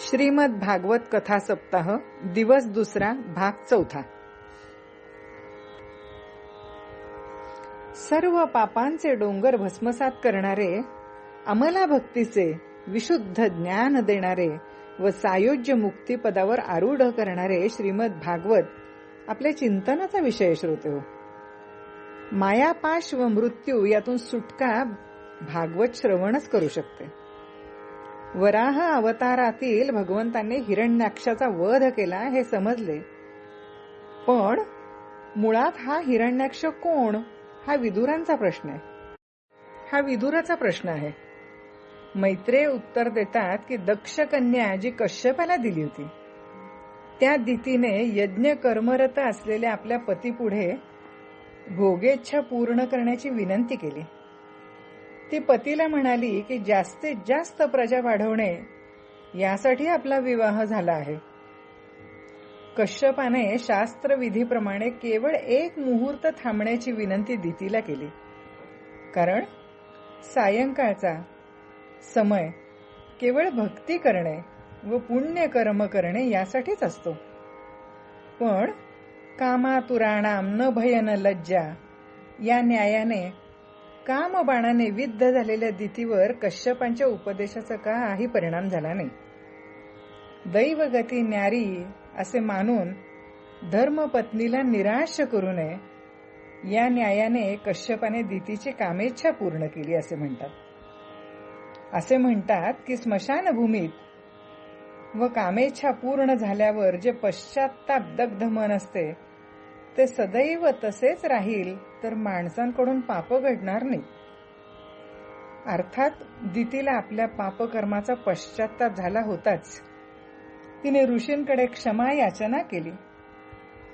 श्रीमद भागवत कथा सप्ताह दिवस दुसरा भाग चौथा। सर्व पापांचे डोंगर भस्मसात करणारे, अमला भक्तीचे विशुद्ध ज्ञान देणारे व सायोज्य मुक्ती पदावर आरूढ करणारे श्रीमद भागवत आपल्या चिंतनाचा विषय श्रोते हो। मायापाश व मृत्यू यातून सुटका भागवत श्रवणच करू शकते। वराह अवतारातील भगवंतांनी हिरण्याक्षाचा वध केला हे समजले, पण मुळात हा हिरण्याक्ष कोण हा विदुरांचा प्रश्न आहे, हा विदुराचा प्रश्न आहे। मैत्रेय उत्तर देतात की दक्ष कन्या जी कश्यपाला दिली होती, त्या दितीने यज्ञ कर्मरत असलेल्या आपल्या पतीपुढे भोगेच्छा पूर्ण करण्याची विनंती केली। ती पतीला म्हणाली की जास्तीत जास्त प्रजा वाढवणे यासाठी आपला विवाह झाला आहे। कश्यपाने शास्त्रविधीप्रमाणे केवळ एक मुहूर्त थांबण्याची विनंती दितीला केली, कारण सायंकाळचा समय केवळ भक्ती करणे व पुण्य कर्म करणे यासाठीच असतो। पण कामातुराणाम न भयन लज्जा या न्यायाने कामबाणाने विद्ध झालेल्या दितीवर कश्यपांच्या उपदेशाचा काही परिणाम झाला नाही। दैवगती न्यारी असे मानून धर्मपत्नीला निराश करू नये या न्यायाने कश्यपाने दितीची कामेच्छा पूर्ण केली असे म्हणतात। असे म्हणतात की स्मशानभूमीत व कामेच्छा पूर्ण झाल्यावर जे पश्चात्ताप दग्ध मन असते ते सदैव तसेच राहील तर माणसांकडून पाप घडणार नाही। अर्थात दितीला आपल्या पापकर्माचा पश्चात्ताप झाला होताच। तिने ऋषींकडे क्षमा याचना केली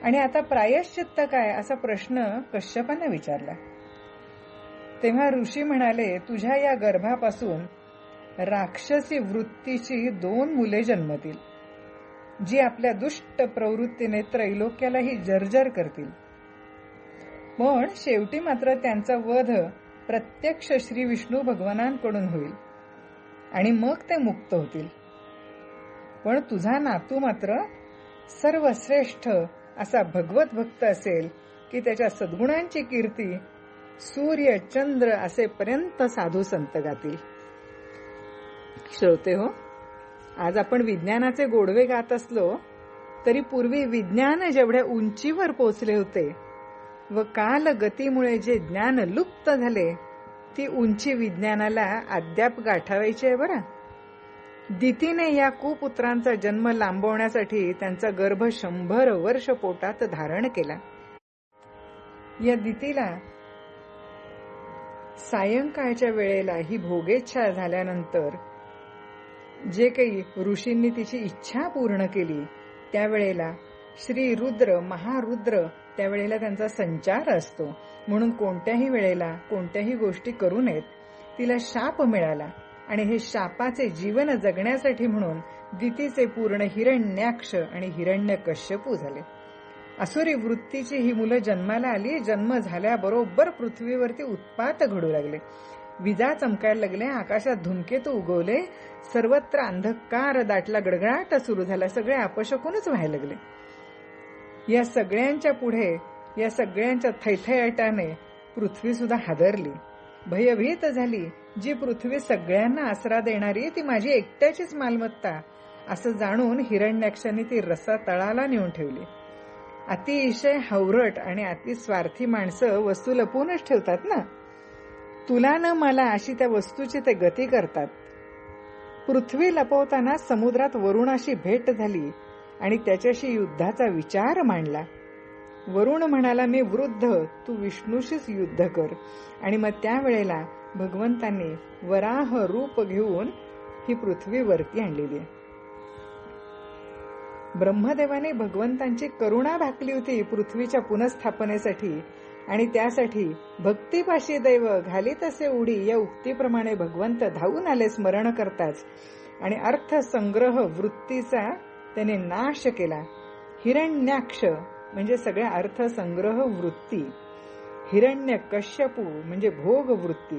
आणि आता प्रायश्चित्त काय असा प्रश्न कश्यपांना विचारला। तेव्हा ऋषी म्हणाले, तुझ्या या गर्भापासून राक्षसी वृत्तीची 2 मुले जन्मतील, जी आपल्या दुष्ट प्रवृत्तीने त्रैलोक्यालाही जर्जर करतील। पण शेवटी मात्र त्यांचा वध प्रत्यक्ष श्री विष्णू भगवानांकडून होईल आणि मग ते मुक्त होतील। पण तुझा नातू मात्र सर्वश्रेष्ठ असा भगवत भक्त असेल की त्याच्या सद्गुणांची कीर्ती सूर्य चंद्र असेपर्यंत साधू संत गातील। श्रोते हो, आज आपण विज्ञानाचे गोडवे गात असलो तरी पूर्वी विज्ञान जेवढ्या उंचीवर पोचले होते व काल गतीमुळे जे ज्ञान लुप्त झाले ती उंची विज्ञानाला अद्याप गाठावायची आहे बरं। दितीने या कुपुत्रांचा जन्म लांबवण्यासाठी त्यांचा गर्भ 100 वर्ष पोटात धारण केला। या दितीला सायंकाळच्या वेळेला ही भोगेच्छा झाल्यानंतर जे काही ऋषींनी तिची इच्छा पूर्ण केली त्यावेळेला श्री रुद्र महारुद्र त्यावेळेला त्यांचा संचार असतो, म्हणून कोणत्याही वेळेला कोणत्याही गोष्टी करू नयेत। तिला शाप मिळाला आणि हे शापाचे जीवन जगण्यासाठी म्हणून दितीचे पूर्ण हिरण्याक्ष आणि हिरण्यकश्यपू झाले। असुरी वृत्तीची ही मुलं जन्माला आली। जन्म झाल्याबरोबर पृथ्वीवरती उत्पात घडू लागले, विजा चमकायला लागल्या, आकाशात धूमकेतू उगवले, सर्वत्र अंधकार दाटला, गडगडाट सुरू झाला, सगळे अपशकूनच व्हायला लागले। या सगळ्यांच्या पुढे या सगळ्यांच्या थैथयाटाने पृथ्वी सुद्धा हादरली, भयभीत झाली। जी पृथ्वी सगळ्यांना आसरा देणारी ती माझी एकट्याचीच मालमत्ता असं जाणून हिरण्याक्षाने ती रसा तळाला नेऊन ठेवली। अतिशय हवरट आणि अति स्वार्थी माणसं वस्तू लपवूनच ठेवतात ना, तुला न मला अशी त्या वस्तूची ते गती करतात। पृथ्वी लपवताना समुद्रात वरुणाशी भेट झाली आणि त्याच्याशी युद्धाचा विचार मांडला। वरुण म्हणाला, मी वृद्ध, तू विष्णूशीच युद्ध कर। आणि मग त्यावेळेला भगवंतांनी वराह रूप घेऊन ही पृथ्वी वरती आणलेली आहे। ब्रह्मदेवाने भगवंतांची करुणा भाकली होती पृथ्वीच्या पुनःस्थापनेसाठी आणि त्यासाठी भक्तीपाशी दैव घाली तसे उडी या उक्तीप्रमाणे भगवंत धावून आले स्मरण करताच आणि अर्थसंग्रह वृत्तीचा त्याने नाश केला। हिरण्याक्ष म्हणजे सगळ्या अर्थसंग्रह वृत्ती, हिरण्यकश्यपू म्हणजे भोग वृत्ती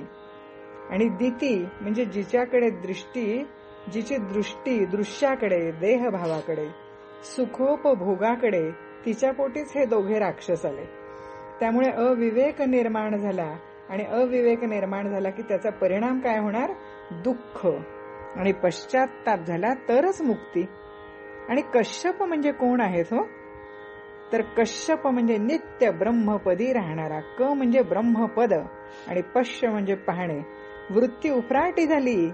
आणि दिती म्हणजे जिच्याकडे दृष्टी जिची दृष्टी दृश्याकडे, देहभावाकडे, सुखोपभोगाकडे, तिच्या पोटीच हे दोघे राक्षस आले. त्यामुळे अविवेक निर्माण झाला, आणि अविवेक निर्माण झाला की त्याचा परिणाम काय होणार? दुःख आणि पश्चात्ताप झाला तरच मुक्ती. आणि कश्यप म्हणजे कोण आहेत हो? तर कश्यप म्हणजे नित्य ब्रह्मपदी राहणारा. क म्हणजे ब्रह्मपद आणि पश्य म्हणजे पाहणे. वृत्ती उफराटी झाली,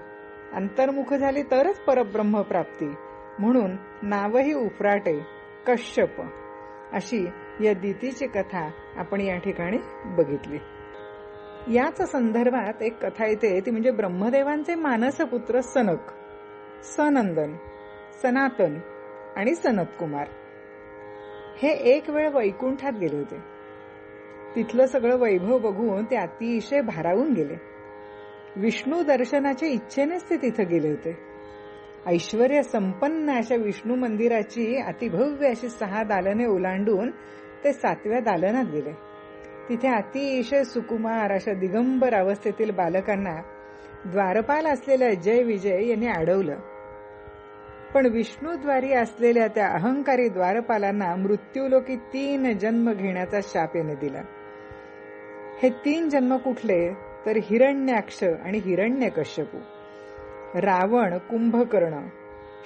अंतर्मुख झाली तरच परब्रह्म प्राप्ती. म्हणून नावही उफराटे, कश्यप. अशी या दितीची कथा आपण या ठिकाणी बघितली. याच संदर्भात एक कथा येते, ती म्हणजे ब्रह्मदेवांचे मानसपुत्र सनक, सनंदन, सनातन आणि सनतकुमार हे एक वेळ वैकुंठात गेले होते. तिथलं सगळं वैभव बघून ते अतिशय भारावून गेले. विष्णू दर्शनाच्या इच्छेनेच ते तिथे गेले होते. ऐश्वर्य संपन्न अशा विष्णू मंदिराची अतिभव्य अशी 6 दालने ओलांडून ते 7व्या दालनात गेले. तिथे अतिशय सुकुमार अशा दिगंबर अवस्थेतील बालकांना द्वारपाल असलेल्या जय विजय यांनी अडवलं. पण विष्णूद्वारी असलेल्या त्या अहंकारी द्वारपालांना मृत्यूलोकी 3 जन्म घेण्याचा शाप याने दिला. हे 3 जन्म कुठले? तर हिरण्याक्ष आणि हिरण्यकश्यपू, रावण, कुंभकर्ण,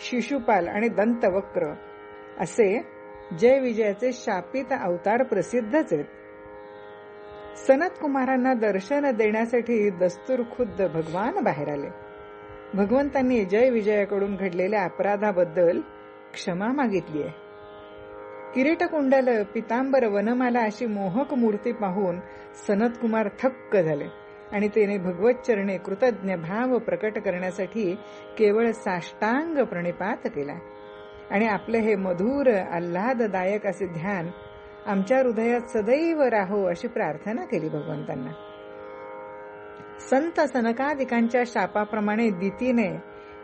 शिशुपाल आणि दंतवक्र असे जय विजयाचे शापित अवतार प्रसिद्धच आहेत. सनत कुमारांना दर्शन देण्यासाठी दस्तूर खुद्द भगवान बाहेर आले. भगवंतांनी जय विजयाकडून घडलेल्या अपराधाबद्दल क्षमा मागितली आहे. किरीटकुंडल, पितांबर, वनमाला अशी मोहक मूर्ती पाहून सनत कुमार थक्क झाले आणि त्याने भगवत चरणे कृतज्ञ भाव प्रकट करण्यासाठी केवळ साष्टांग प्रणिपात केला आणि आपले हे मधुर आल्हाददायक असे ध्यान आमच्या हृदयात सदैव राहो अशी प्रार्थना केली भगवंतांना. संत सनकादिकांच्या शापाप्रमाणे दितीने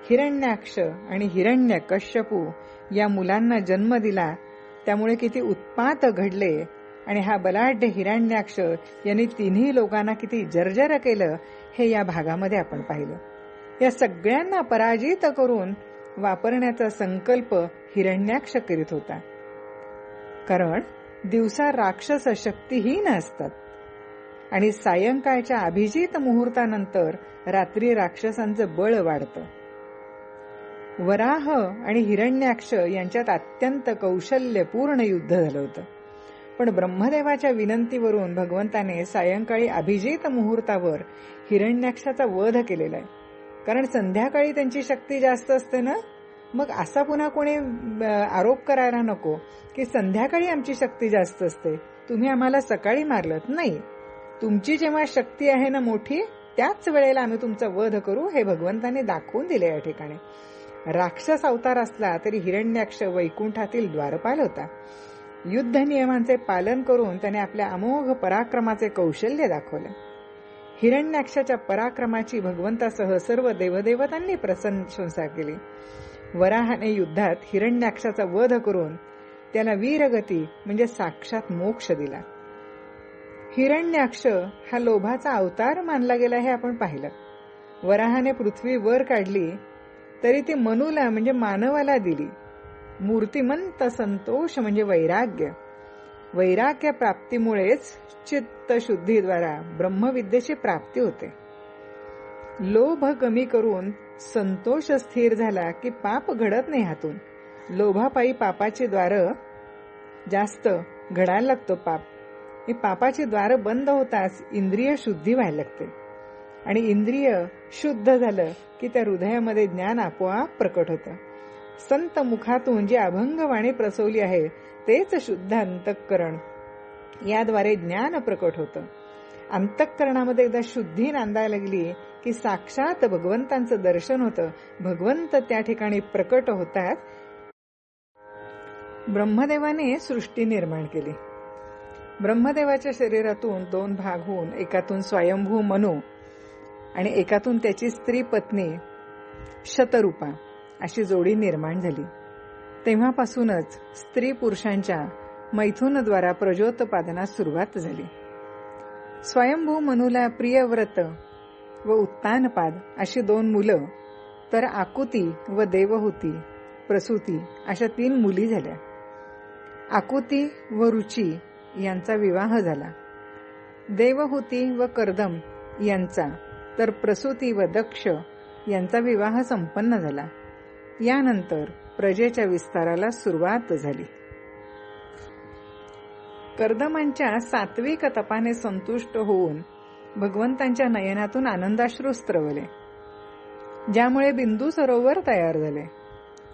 हिरण्याक्ष आणि हिरण्यकश्यपू या मुलांना जन्म दिला. त्यामुळे किती उत्पात घडले आणि हा बलाढ्य हिरण्याक्ष यांनी 3 लोकांना किती जर्जर केलं हे या भागामध्ये आपण पाहिलं. या सगळ्यांना पराजित करून वापरण्याचा संकल्प हिरण्याक्ष करीत होता. कारण दिवसा राक्षस शक्तीहीन असतात आणि सायंकाळच्या अभिजित मुहूर्तानंतर रात्री राक्षसांचं बळ वाढतं. वराह आणि हिरण्याक्ष यांच्यात अत्यंत कौशल्यपूर्ण युद्ध झालं होतं. पण ब्रह्मदेवाच्या विनंतीवरून भगवंताने सायंकाळी अभिजित मुहूर्तावर हिरण्याक्षाचा वध केलेला आहे. कारण संध्याकाळी त्यांची शक्ती जास्त असते ना. मग असा पुन्हा कोणी आरोप करायला नको की संध्याकाळी आमची शक्ती जास्त असते, तुम्ही आम्हाला सकाळी मारलत. नाही, तुमची जेव्हा शक्ती आहे ना मोठी, त्याच वेळेला आम्ही तुमचा वध करू हे भगवंताने दाखवून दिले. या ठिकाणी राक्षस अवतार असला तरी हिरण्याक्ष वैकुंठातील द्वारपाल होता. युद्ध नियमांचे पालन करून त्याने आपल्या अमोघ पराक्रमाचे कौशल्य दाखवले. हिरण्याक्षाच्या पराक्रमाची भगवंतासह सर्व देवदेवतांनी प्रशंसा केली. वराहाने युद्धात हिरण्याक्षाचा वध करून त्याला वीरगती म्हणजे साक्षात मोक्ष दिला. हिरण्याक्ष हा लोभाचा अवतार मानला गेला हे आपण पाहिलं. वराहाने पृथ्वी वर काढली तरी ती मनुला म्हणजे मानवाला दिली. मूर्तिमंत संतोष म्हणजे वैराग्य. वैराग्य प्राप्तीमुळेच चित्त शुद्धीद्वारा ब्रह्मविद्येची प्राप्ती होते. लोभ कमी करून संतोष स्थिर झाला की पाप घडत नाही हातून. लोभापायी पापाची द्वार जास्त घडायला लागतो. पापाची द्वार बंद होताच इंद्रिय शुद्धी व्हायला लागते आणि इंद्रिय शुद्ध झालं की त्या हृदयामध्ये ज्ञान आपोआप प्रकट होतं. संत मुखातून जी अभंगवाणी प्रसवली आहे तेच शुद्ध अंतःकरण, याद्वारे ज्ञान प्रकट होतं. अंतःकरणामध्ये एकदा शुद्धी नांदायला लागली की साक्षात भगवंतांचं दर्शन होतं. भगवंत त्या ठिकाणी प्रकट होतात. ब्रह्मदेवाने सृष्टी निर्माण केली. ब्रह्मदेवाच्या शरीरातून 2 भाग होऊन एकातून स्वयंभू मनु आणि एकातून त्याची स्त्री पत्नी शतरूपा अशी जोडी निर्माण झाली. तेव्हापासूनच स्त्री पुरुषांच्या मैथुनद्वारा प्रजोत्पादनास सुरुवात झाली. स्वयंभू मनुला प्रियव्रत व उत्तानपाद अशी 2 मुलं तर आकुती व देवहूती प्रसूती अशा 3 मुली झाल्या. आकुती व रुची यांचा विवाह झाला. देवहूती व कर्दम यांचा, तर प्रसूती व दक्ष यांचा विवाह संपन्न झाला. यानंतर प्रजेच्या विस्ताराला सुरुवात झाली. कर्दमांच्या सात्विक तपाने संतुष्ट होऊन भगवंतांच्या नयनातून आनंदाश्रू स्त्रवले, ज्यामुळे बिंदू सरोवर तयार झाले.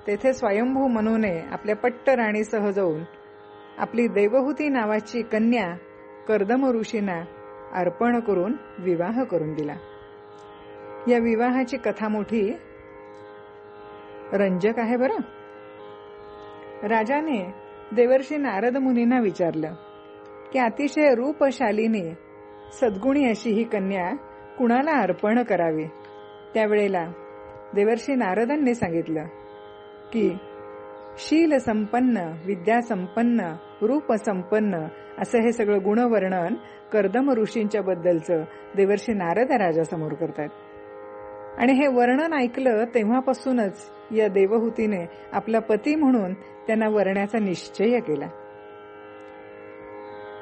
तेथे स्वयंभू मनूने आपल्या पट्ट राणीसह जाऊन आपली देवहूती नावाची कन्या कर्दम ऋषींना अर्पण करून विवाह करून दिला. या विवाहाची कथा मोठी रंजक आहे बरं. राजाने देवर्षी नारद मुनींना विचारलं की अतिशय रूपशालिनी सद्गुणी अशी ही कन्या कुणाला अर्पण करावी. त्यावेळेला देवर्षी नारदांनी सांगितलं की शील संपन्न, विद्या संपन्न, रूप संपन्न असं हे सगळं गुणवर्णन कर्दम ऋषींच्या बद्दलचं देवर्षी नारद राजासमोर करतात. आणि हे वर्णन ऐकलं तेव्हापासूनच या देवहूतीने आपला पती म्हणून त्यांना वरण्याचा निश्चय केला.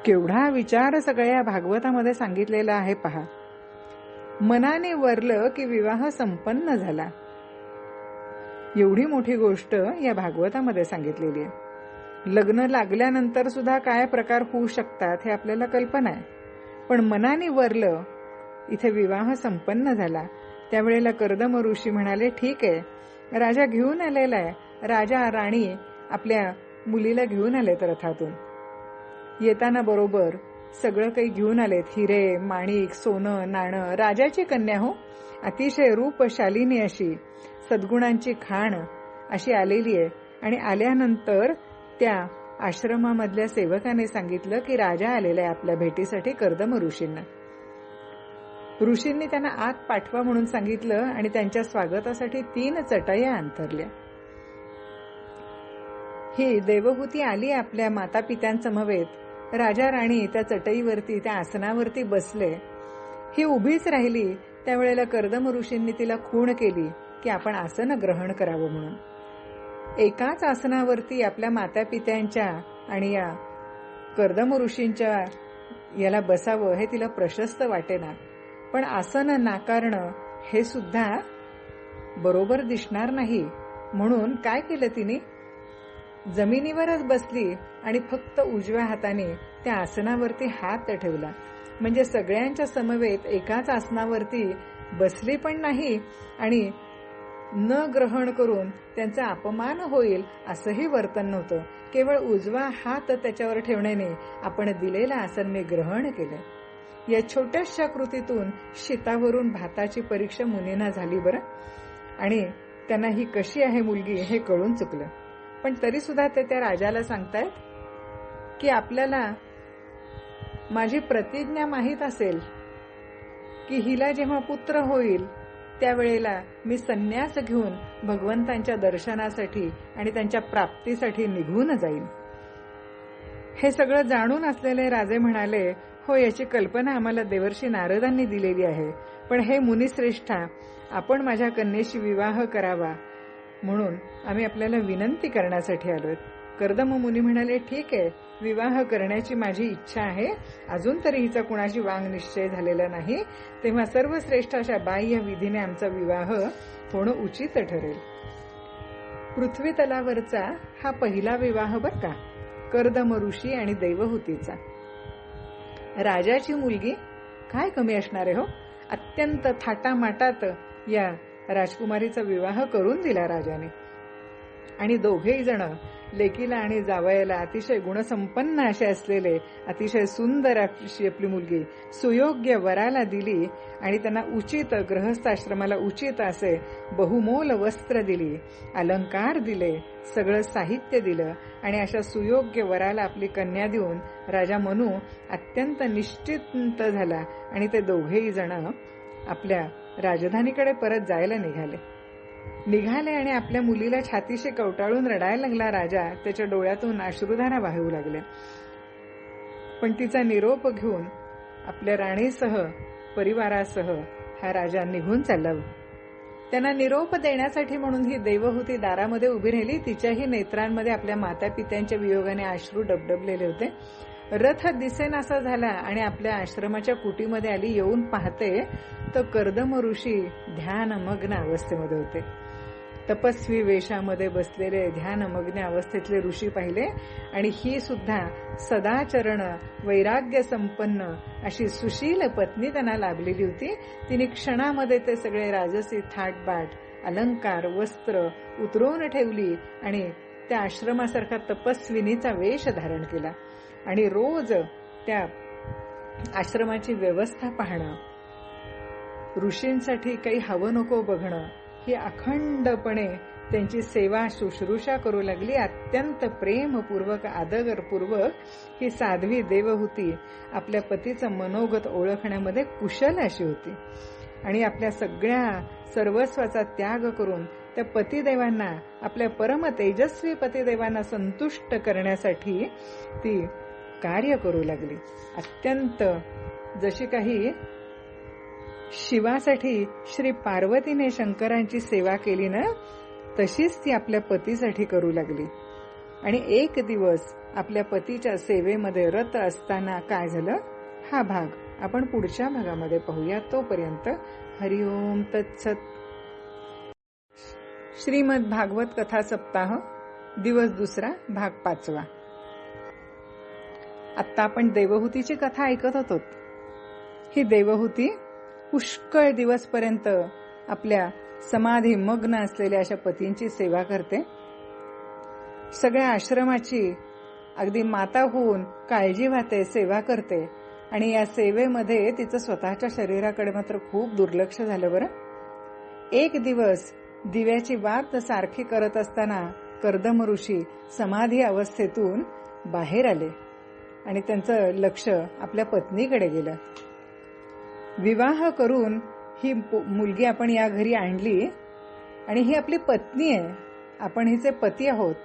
केवढा विचार सगळ्या भागवतामध्ये सांगितलेला आहे पहा. मनाने वरलं की विवाह संपन्न झाला. एवढी मोठी गोष्ट या भागवतामध्ये सांगितलेली आहे. लग्न लागल्यानंतर सुद्धा काय प्रकार होऊ शकतात हे आपल्याला कल्पना आहे. पण मनाने वरलं, इथे विवाह संपन्न झाला. त्यावेळेला कर्दम ऋषी म्हणाले, ठीक आहे, राजा घेऊन आलेला आहे. राजा राणी आपल्या मुलीला घेऊन आलेत रथातून. येताना बरोबर सगळं काही घेऊन आलेत, हिरे, माणिक, सोनं, नाणं. राजाची कन्या हो, अतिशय रूपशालिनी अशी, सद्गुणांची खाण अशी आलेली आहे. आणि आल्यानंतर त्या आश्रमामधल्या सेवकाने सांगितलं की राजा आलेला आहे आपल्या भेटीसाठी कर्दम ऋषींना. ऋषींनी त्यांना आत पाठवा म्हणून सांगितलं आणि त्यांच्या स्वागतासाठी 3 चटया अंथरल्या. ही देवहूती आली आपल्या माता पित्यांसमवेत. राजा राणी त्या चटईवरती, त्या आसनावरती बसले. ही उभीच राहिली. त्यावेळेला कर्दम ऋषींनी तिला खूण केली की आपण आसन ग्रहण करावं म्हणून. एकाच आसनावरती आपल्या माता पित्यांच्या आणि या कर्दम ऋषींच्या याला बसावं हे तिला प्रशस्त वाटेना. पण आसन नाकारणं हे सुद्धा बरोबर दिसणार नाही, म्हणून काय केलं तिने, जमिनीवरच बसली आणि फक्त उजव्या हाताने त्या आसनावरती हात ठेवला. म्हणजे सगळ्यांच्या समवेत एकाच आसनावरती बसली पण नाही आणि न ग्रहण करून त्यांचा अपमान होईल असंही वर्तन नव्हतं. केवळ उजवा हात त्याच्यावर ठेवण्याने आपण दिलेलं आसन मी ग्रहण केलं. या छोट्याशा कृतीतून शीतावरून भाताची परीक्षा मुनींना झाली बरं. आणि त्यांना ही कशी आहे मुलगी हे कळून चुकलं. पण तरी सुद्धा ते त्या राजाला सांगतायत की आपल्याला माझी प्रतिज्ञा माहीत असेल की हिला जेव्हा पुत्र होईल त्यावेळेला मी संन्यास घेऊन भगवंतांच्या दर्शनासाठी आणि त्यांच्या प्राप्तीसाठी निघून जाईन. हे सगळं जाणून असलेले राजे म्हणाले, हो, याची कल्पना आम्हाला देवर्षी नारदांनी दिलेली आहे. पण हे मुनिश्रेष्ठा, आपण माझ्या कन्येशी विवाह करावा म्हणून आम्ही आपल्याला विनंती करण्यासाठी आलोय. कर्दम मुनी म्हणाले, ठीक आहे, विवाह करण्याची माझी इच्छा आहे. अजून तरी हिचा कुणाशी वांग निश्चय झालेला नाही. तेव्हा सर्वश्रेष्ठ अशा बाह्य विधीने आमचा विवाह होणं उचित ठरेल. पृथ्वी तलावरचा हा पहिला विवाह बर का, कर्दम ऋषी आणि देवहूतीचा. राजाची मुलगी काय कमी असणार आहे हो. अत्यंत थाटामाटात या राजकुमारीचा विवाह करून दिला राजाने. आणि दोघेही जण लेकीला आणि जावयाला अतिशय गुणसंपन्न असे असलेले अतिशय सुंदर अशी आपली मुलगी सुयोग्य वराला दिली आणि त्यांना उचित गृहस्थाश्रमाला उचित असे बहुमोल वस्त्र दिली, अलंकार दिले, सगळं साहित्य दिलं. आणि अशा सुयोग्य वराला आपली कन्या देऊन राजा मनू अत्यंत निश्चिंत झाला आणि ते दोघेही जण आपल्या राजधानीकडे परत जायला निघाले आणि आपल्या मुलीला छातीशी कवटाळून रडायला लागला राजा. त्याच्या डोळ्यातून अश्रुधारा वाहू लागल्या. पण तिचा निरोप घेऊन आपल्या राणीसह परिवारासह हा राजा निघून चालला. त्यांना निरोप देण्यासाठी म्हणून ही देवहूती दारामध्ये उभी राहिली. तिच्याही नेत्रांमध्ये आपल्या माता पित्यांच्या वियोगाने अश्रू डबडबलेले होते. रथ दिसेनासा झाला आणि आपल्या आश्रमाच्या कुटीमध्ये आली. येऊन पाहते तर कर्दम ऋषी ध्यानमग्न अवस्थेमध्ये होते. तपस्वी वेशामध्ये बसलेले ध्यानमग्न अवस्थेतले ऋषी पाहिले आणि ही सुद्धा सदाचरण वैराग्य संपन्न अशी सुशील पत्नी त्यांना लाभलेली होती. तिने क्षणामध्ये ते सगळे राजसी थाटबाट अलंकार वस्त्र उतरवून ठेवली आणि त्या आश्रमासारखा तपस्विनीचा वेश धारण केला आणि रोज त्या आश्रमाची व्यवस्था पाहणं, ऋषींसाठी काही हवं नको बघणं, ही अखंडपणे त्यांची सेवा शुश्रूषा करू लागली. अत्यंत प्रेमपूर्वक आदरपूर्वक ही साध्वी देवहूती आपल्या पतीचं मनोगत ओळखण्यामध्ये कुशल अशी होती आणि आपल्या सगळ्या सर्वस्वाचा त्याग करून त्या पतिदेवांना, आपल्या परम तेजस्वी पतिदेवांना संतुष्ट करण्यासाठी ती कार्य करू लागली. अत्यंत जशी काही शिवासाठी श्री पार्वतीने शंकरांची सेवा केली ना, तशीच ती आपल्या पतीसाठी करू लागली. आणि एक दिवस आपल्या पतीच्या सेवेमध्ये रत असताना काय झालं, हा भाग आपण पुढच्या भागामध्ये पाहूया. तोपर्यंत हरिओम तत्सत. श्रीमद भागवत कथा सप्ताह दिवस दुसरा भाग 5. आता आपण देवहूतीची कथा ऐकत होतो. ही देवहूती पुष्कळ दिवसपर्यंत आपल्या समाधी मग्न असलेल्या अशा पतींची सेवा करते. सगळ्या आश्रमाची अगदी माता होऊन काळजी वाहते, सेवा करते आणि या सेवेमध्ये तिचं स्वतःच्या शरीराकडे मात्र खूप दुर्लक्ष झालं बरं. एक दिवस दिव्याची वात सारखी करत असताना कर्दम ऋषी समाधी अवस्थेतून बाहेर आले आणि त्यांचं लक्ष आपल्या पत्नीकडे गेलं. विवाह करून ही मुलगी आपण या घरी आणली आणि ही आपली पत्नी आहे, आपण हिचे पती आहोत.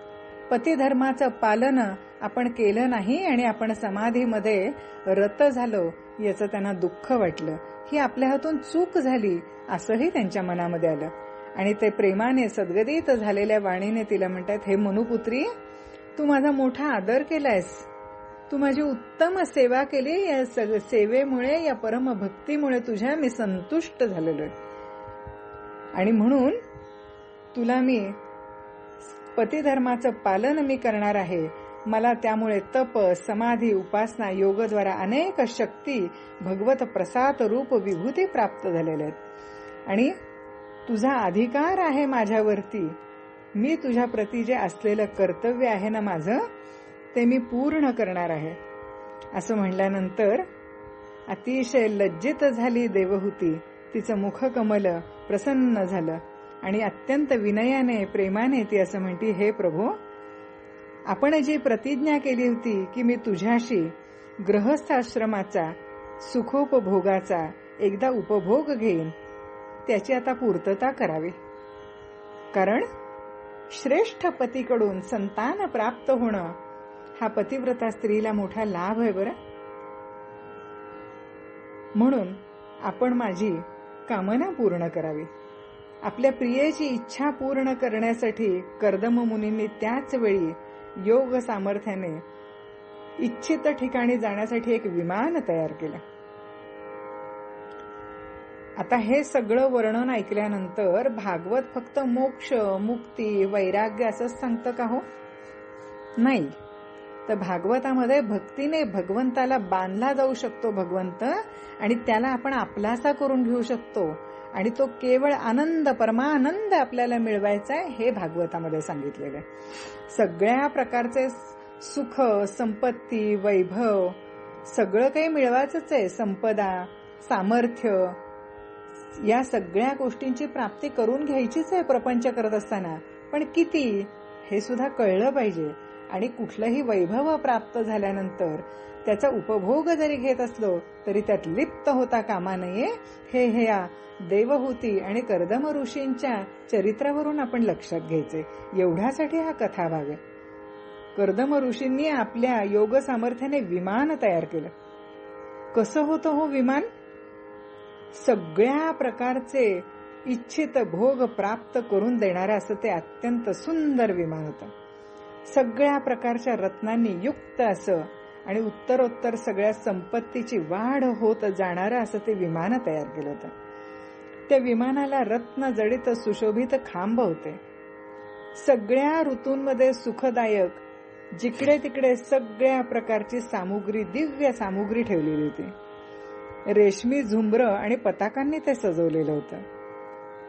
पतिधर्माचं पालन आपण केलं नाही आणि आपण समाधीमध्ये रत झालो याचं त्यांना दुःख वाटलं. ही आपल्या हातून चूक झाली असंही त्यांच्या मनामध्ये आलं आणि ते प्रेमाने सद्गदित झालेल्या वाणीने तिला म्हणतात, हे मनुपुत्री, तू माझा मोठा आदर केलायस, तू माझी उत्तम सेवा केली. या सेवेमुळे, या परम भक्तीमुळे तुझ्या मी संतुष्ट झालेलो आहे आणि म्हणून तुला मी पतिधर्माचं पालन मी करणार आहे. मला त्यामुळे तप, समाधी, उपासना, योगद्वारा अनेक शक्ती, भगवत प्रसाद रूप विभूती प्राप्त झालेल्या आहेत आणि तुझा अधिकार आहे माझ्यावरती. मी तुझ्या प्रती जे असलेलं कर्तव्य आहे ना माझं, ते मी पूर्ण करणार आहे. असं म्हणल्यानंतर अतिशय लज्जित झाली देवहूती. तिचं मुखकमल प्रसन्न झालं आणि अत्यंत विनयाने, प्रेमाने ती असं म्हणती, हे प्रभो, आपण जी प्रतिज्ञा केली होती की मी तुझ्याशी गृहस्थाश्रमाचा सुखोपभोगाचा एकदा उपभोग घेईन, त्याची आता पूर्तता करावी. कारण श्रेष्ठ पतीकडून संतान प्राप्त होणं हा पतिव्रता स्त्रीला मोठा लाभ आहे बरं. म्हणून आपण माझी कामना पूर्ण करावी. आपल्या प्रियेची इच्छा पूर्ण करण्यासाठी कर्दम मुनींनी त्याच वेळी योग सामर्थ्याने इच्छित ठिकाणी जाण्यासाठी एक विमान तयार केलं. आता हे सगळं वर्णन ऐकल्यानंतर भागवत फक्त मोक्ष, मुक्ती, वैराग्य असंच सांगतं का हो? नाही. तर भागवतामध्ये भक्तीने भगवंताला बांधला जाऊ शकतो भगवंत आणि त्याला आपण आपलासा करून घेऊ शकतो आणि तो केवळ आनंद, परमानंद आपल्याला मिळवायचा आहे, हे भागवतामध्ये सांगितलेलं आहे. सगळ्या प्रकारचे सुख, संपत्ती, वैभव सगळं काही मिळवायचंच आहे. संपदा, सामर्थ्य, या सगळ्या गोष्टींची प्राप्ती करून घ्यायचीच आहे प्रपंच करत असताना. पण किती हे सुद्धा कळलं पाहिजे आणि कुठलंही वैभव प्राप्त झाल्यानंतर त्याचा उपभोग जरी घेत असलो तरी त्यात लिप्त होता कामा नये. हे या देवहूती आणि कर्दम ऋषींच्या चरित्रावरून आपण लक्षात घ्यायचे. एवढ्यासाठी हा कथाभाग आहे. कर्दम ऋषींनी आपल्या योग सामर्थ्याने विमान तयार केलं. कसं होतं हो विमान? सगळ्या प्रकारचे इच्छित भोग प्राप्त करून देणारं असं ते अत्यंत सुंदर विमान होतं. सगळ्या प्रकारच्या रत्नांनी युक्त असं आणि उत्तरोत्तर सगळ्या संपत्तीची वाढ होत जाणारं असं ते विमान तयार केलं होतं. त्या विमानाला रत्न जडित सुशोभित खांब होते. सगळ्या ऋतूंमध्ये सुखदायक जिकडे तिकडे सगळ्या प्रकारची सामुग्री, दिव्य सामुग्री ठेवलेली होती. रेशमी झुंबर आणि पताकांनी ते सजवलेलं होतं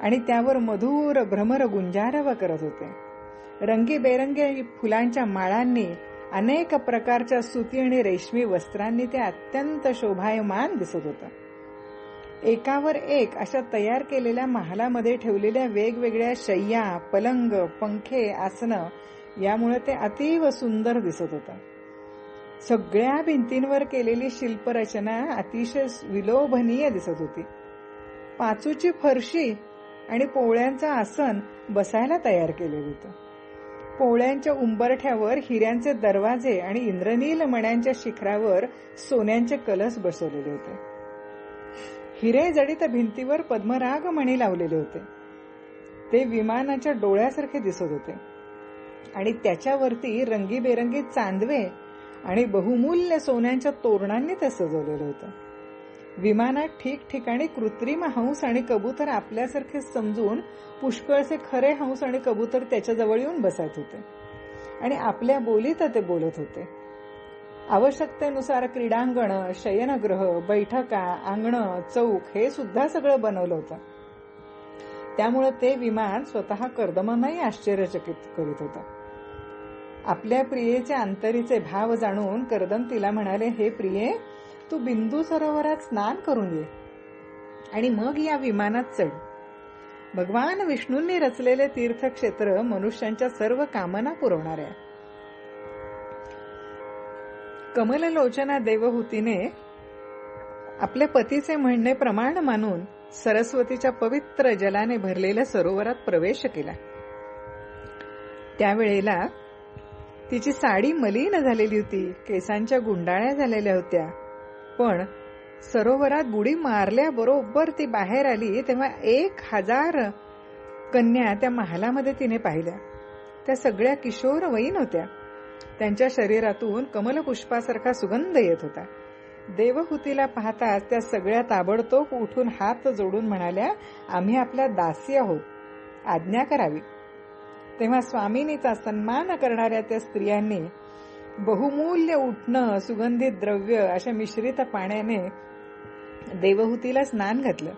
आणि त्यावर मधुर भ्रमर गुंजारव करत होते. रंगीबेरंगी फुलांच्या माळांनी, अनेक प्रकारच्या सुती आणि रेशमी वस्त्रांनी ते अत्यंत शोभायमान दिसत होतं. एकावर एक अशा तयार केलेल्या महालामध्ये ठेवलेल्या वेगवेगळ्या शय्या, पलंग, पंखे, आसनं यामुळे ते अतीव सुंदर दिसत होतं. सगळ्या भिंतींवर केलेली शिल्परचना अतिशय विलोभनीय दिसत होती. पाचूची फरशी आणि पोळ्यांचं आसन बसायला तयार केलेलं होतं. पोळ्यांच्या उंबरठ्यावर हिऱ्यांचे दरवाजे आणि इंद्रनील मण्यांच्या शिखरावर सोन्यांचे कलश बसवलेले होते. हिरे जडित भिंतीवर पद्मराग मणी लावलेले होते. ते विमानाच्या डोळ्यासारखे दिसत होते आणि त्याच्यावरती रंगीबेरंगी चांदवे आणि बहुमूल्य सोन्यांच्या तोरणांनी ते सजवलेलं होतं. विमानात ठिकठिकाणी कृत्रिम हंस आणि कबूतर आपल्यासारखे समजून पुष्कळसे खरे हंस आणि कबूतर त्याच्याजवळ येऊन बसत होते आणि आपल्या बोलीत ते बोलत होते. आवश्यकतेनुसार क्रीडांगण, शयनगृह, बैठका, अंगणं, चौक हे सुद्धा सगळं बनवलं होतं. त्यामुळे ते विमान स्वतः कर्दमांनाही आश्चर्यचकित करीत होतं. आपल्या प्रियेचे अंतरीचे भाव जाणून कर्दम तिला म्हणाले, हे प्रिये, तू बिंदू सरोवरात स्नान करून ये आणि मग या विमानात चढ. भगवान विष्णूंनी रचलेले तीर्थक्षेत्र मनुष्यांच्या सर्व कामना पुरवणारे आहे. कमललोचना देवहूतीने आपल्या पतीचे म्हणणे प्रमाण मानून सरस्वतीच्या पवित्र जलाने भरलेल्या सरोवरात प्रवेश केला. त्यावेळेला तिची साडी मलिन झालेली होती, केसांच्या गुंडाळ्या झालेल्या होत्या. पण सरोवरात बुडी मारल्याबरोबर ती बाहेर आली तेव्हा 1000 कन्या त्या महालामध्ये तिने पाहिल्या. त्या सगळ्या किशोरवयीन होत्या. त्यांच्या शरीरातून कमलपुष्पासारखा सुगंध येत होता. देवहूतीला पाहताच त्या सगळ्या ताबडतोब उठून हात जोडून म्हणाल्या, आम्ही आपल्या दासी आहोत, आज्ञा करावी. तेव्हा स्वामिनीचा सन्मान करणाऱ्या त्या स्त्रियांनी बहुमूल्य उटणं, सुगंधित द्रव्य अशा मिश्रित पाण्याने देवहूतीला स्नान घातलं.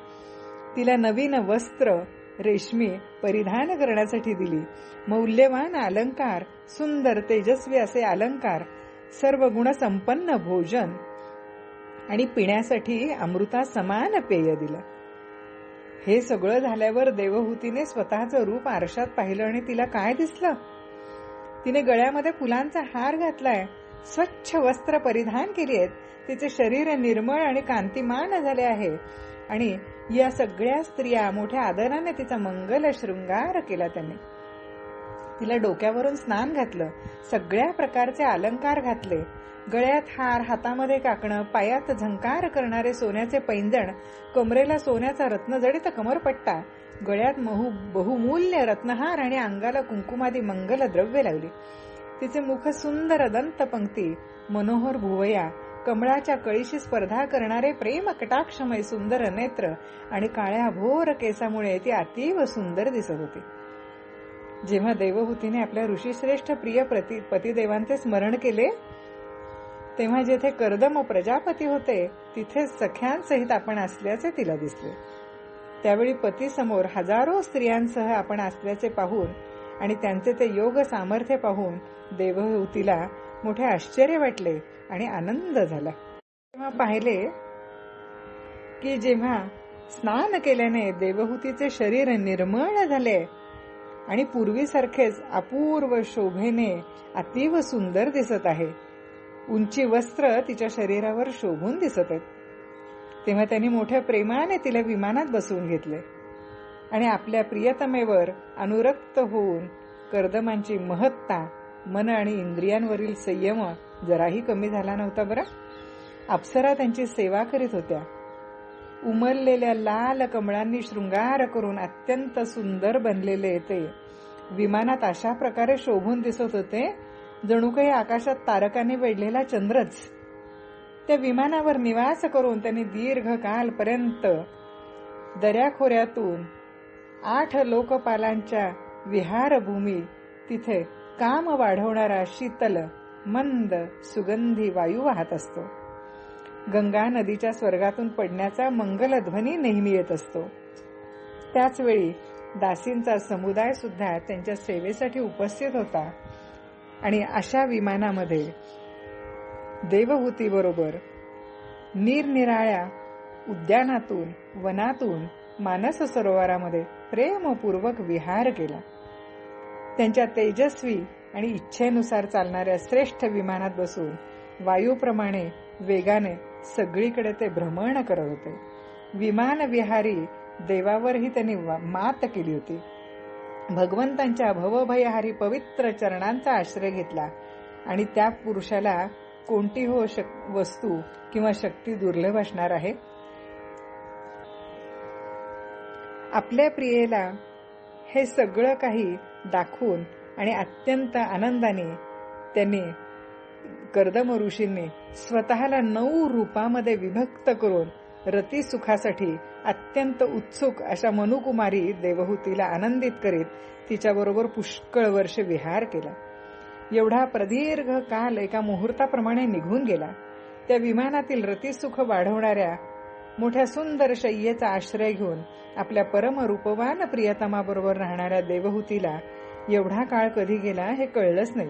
तिला नवीन वस्त्र रेशमी परिधान करण्यासाठी दिली. मौल्यवान अलंकार, सुंदर तेजस्वी असे अलंकार, सर्व गुणसंपन्न भोजन आणि पिण्यासाठी अमृता समान पेय दिलं. हे सगळं झाल्यावर देवहूतीने स्वतःचं रूप आरशात पाहिलं आणि तिला काय दिसलं? तिने गळ्यामध्ये फुलांचा हार घातलाय, स्वच्छ वस्त्र परिधान केली आहेत, तिचे शरीर निर्मळ आणि कांतिमान झाले आहे आणि या सगळ्या स्त्रिया मोठ्या आदराने तिचा मंगल शृंगार केला. त्यांनी तिला डोक्यावरून स्नान घातलं, सगळ्या प्रकारचे अलंकार घातले, गळ्यात हार, हातामध्ये काकणं, पायात झंकार करणारे सोन्याचे पैंजण, कमरेला सोन्याचा रत्नजडित कमरपट्टा, गळ्यात बहुमूल्य रत्नहार आणि अंगाला कुंकुमादी मंगल द्रव्य लावली. तिचे मुख सुंदर दंतपंक्ती, मनोहर भुवया, कमळाच्या कळीशी स्पर्धा करणारे प्रेम कटाक्षमय सुंदर नेत्र आणि काळ्या भोर केसामुळे ती अतीव सुंदर दिसत होती. जेव्हा देवहूतीने आपल्या ऋषीश्रेष्ठ प्रिय पतिदेवांचे स्मरण केले तेव्हा जेथे कर्दम प्रजापती होते तिथेच सख्यांसहित आपण असल्याचे तिला दिसले. त्यावेळी पतीसमोर हजारो स्त्रियांसह आपण असल्याचे पाहून आणि त्यांचे ते योग सामर्थ्य पाहून देवहूतीला मोठे आश्चर्य वाटले आणि आनंद झाला. तेव्हा पाहिले की जेव्हा स्नान केल्याने देवहूतीचे शरीर निर्मळ झाले आणि पूर्वीसारखेच अपूर्व शोभेने अतीव सुंदर दिसत आहे. उंची वस्त्र तिच्या शरीरावर शोभून दिसत आहेत. तेव्हा त्यांनी मोठ्या प्रेमाने तिला विमानात बसवून घेतले आणि आपल्या प्रियतमेवर अनुरक्त होऊन कर्दमांची महत्ता, मन आणि इंद्रियांवरील संयम जराही कमी झाला नव्हता. बरं, अप्सरा त्यांची सेवा करीत होत्या. उमललेल्या लाल कमळांनी शृंगार करून अत्यंत सुंदर बनलेले ते विमानात अशा प्रकारे शोभून दिसत होते, जणू काही आकाशात तारकाने वेढलेला चंद्रच. त्या विमानावर निवास करून त्यांनी दीर्घकालपर्यंत दऱ्याखोऱ्यातून 8 लोकपालांच्या विहारभूमी तिथे काम वाढवणारा शीतल मंद सुगंधी वायू वाहत असतो. गंगा नदीच्या स्वर्गातून पडण्याचा मंगलध्वनी नेहमी येत असतो. त्याचवेळी दासींचा समुदाय सुद्धा त्यांच्या सेवेसाठी उपस्थित होता आणि अशा विमानामध्ये देवहूतीबरोबर निरनिराळ्या उद्यानातून वनातून मानस सरोवरामध्ये प्रेमपूर्वक विहार केला. त्यांच्या तेजस्वी आणि इच्छेनुसार चालणाऱ्या श्रेष्ठ विमानात बसून वायूप्रमाणे वेगाने सगळीकडे ते भ्रमण करत होते. विमान विहारी देवावरही त्यांनी मात केली होती. भगवंतांच्या भवभयहारी पवित्र चरणांचा आश्रय घेतला आणि त्या पुरुषाला कोणती वस्तू किंवा शक्ती दुर्लभ असणार आहे. आपल्या प्रियेला हे सगळं काही दाखवून आणि अत्यंत आनंदाने त्यांनी कर्दम ऋषींनी स्वतःला 9 रूपामध्ये विभक्त करून रती सुखासाठी अत्यंत उत्सुक अशा मनुकुमारी देवहूतीला आनंदित करीत तिच्याबरोबर पुष्कळ वर्ष विहार केला. एवढा प्रदीर्घ काल एका मुहूर्ताप्रमाणे निघून गेला. त्या विमानातील रतिसुख वाढवणाऱ्या मोठ्या सुंदर शय्येचा आश्रय घेऊन आपल्या परम रूपवान प्रियतमाबरोबर राहणाऱ्या देवहूतीला एवढा काळ कधी गेला हे कळलंच नाही.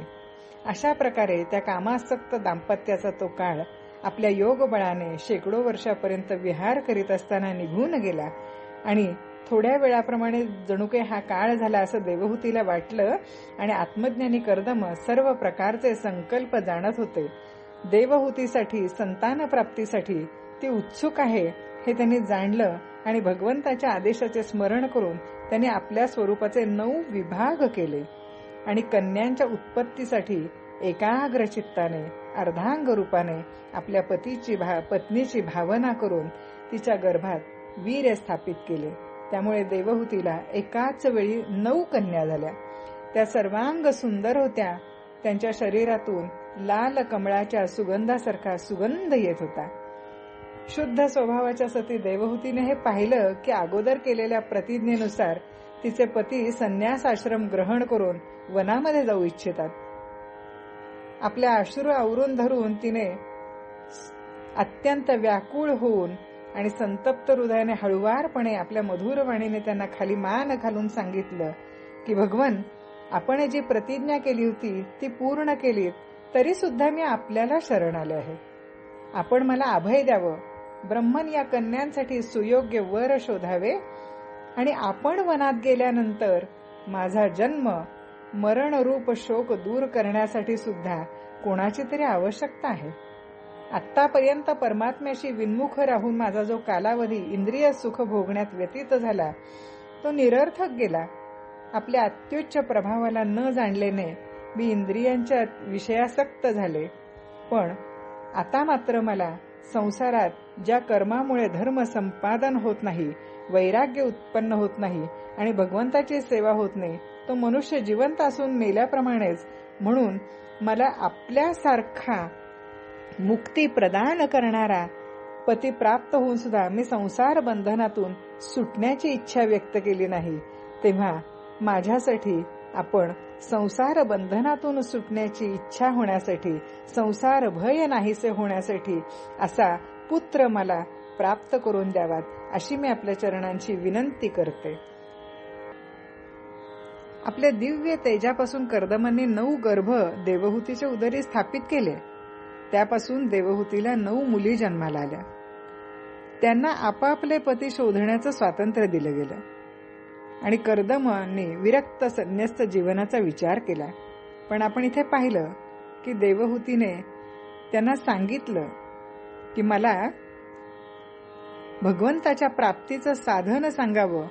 अशा प्रकारे त्या कामासक्त दाम्पत्याचा तो काळ आपल्या योगबळाने शेकडो वर्षापर्यंत विहार करीत असताना निघून गेला आणि थोड्या वेळाप्रमाणे जणू काही हा काळ झाला असं देवहूतीला वाटलं आणि आत्मज्ञानी कर्दम सर्व प्रकारचे संकल्प जाणत होते. देवहूतीसाठी संतान प्राप्तीसाठी ती उत्सुक आहे हे त्यांनी जाणलं आणि भगवंताच्या आदेशाचे स्मरण करून त्यांनी आपल्या स्वरूपाचे 9 विभाग केले आणि कन्यांच्या उत्पत्तीसाठी एकाग्र चित्ताने अर्धांग रूपाने आपल्या पत्नीची भावना करून तिच्या गर्भात वीर्य स्थापित केले. त्यामुळे देवहूतीला एकाच वेळी 9 कन्या झाल्या. त्या सर्वांग सुंदर होत्या. त्यांच्या शरीरातून लाल कमळाच्या सुगंधासारखा सुगंध येत होता. शुद्ध स्वभावाच्या सती देवहूतीने हे पाहिलं की अगोदर केलेल्या प्रतिज्ञेनुसार तिचे पती संन्यास आश्रम ग्रहण करून वनामध्ये जाऊ इच्छितात. आपल्या अश्रू आवरून धरून तिने अत्यंत व्याकुळ होऊन आणि संतप्त हृदयाने हळुवारपणे आपल्या मधुर वाणीने त्यांना खाली मान घालून सांगितलं की भगवन, आपण जी प्रतिज्ञा केली होती ती पूर्ण केली, तरी सुद्धा मी आपल्याला शरण आले आहे. आपण मला अभय द्यावं. ब्रह्मन या कन्यांसाठी सुयोग्य वर शोधावे आणि आपण वनात गेल्यानंतर माझा जन्म मरण रूप शोक दूर करण्यासाठी सुद्धा कोणाची तरी आवश्यकता आहे. आतापर्यंत परमात्म्याशी विन्मुख राहून माझा जो कालावधी इंद्रिय सुख भोगण्यात व्यतीत झाला तो निरर्थक गेला. आपल्या अत्युच्च प्रभावाला न जाणल्याने मी इंद्रियांच्या विषयासक्त झाले. पण आता मात्र मला संसारात ज्या कर्मामुळे धर्म संपादन होत नाही, वैराग्य उत्पन्न होत नाही आणि भगवंताची सेवा होत नाही, तो मनुष्य जिवंत असून मेल्याप्रमाणेच, म्हणून मला आपल्यासारखा मुक्ती प्रदान करणारा पती प्राप्त होऊन सुद्धा मी संसार बंधनातून सुटण्याची इच्छा व्यक्त केली नाही. तेव्हा माझ्यासाठी आपण संसार बंधनातून सुटण्याची इच्छा होण्यासाठी, संसार भय नाहीसे होण्यासाठी असा पुत्र मला प्राप्त करून द्यावात, अशी मी आपल्या चरणांची विनंती करते. आपल्या दिव्य तेजापासून कर्दमांनी 9 गर्भ देवहूतीच्या उदरी स्थापित केले. त्यापासून देवहूतीला 9 मुली जन्माला आल्या. त्यांना आपापले पती शोधण्याचं स्वातंत्र्य दिलं गेलं आणि कर्दमांनी विरक्त संन्यस्त जीवनाचा विचार केला. पण आपण इथे पाहिलं की देवहूतीने त्यांना सांगितलं की मला भगवंताच्या प्राप्तीचं साधन सांगावं.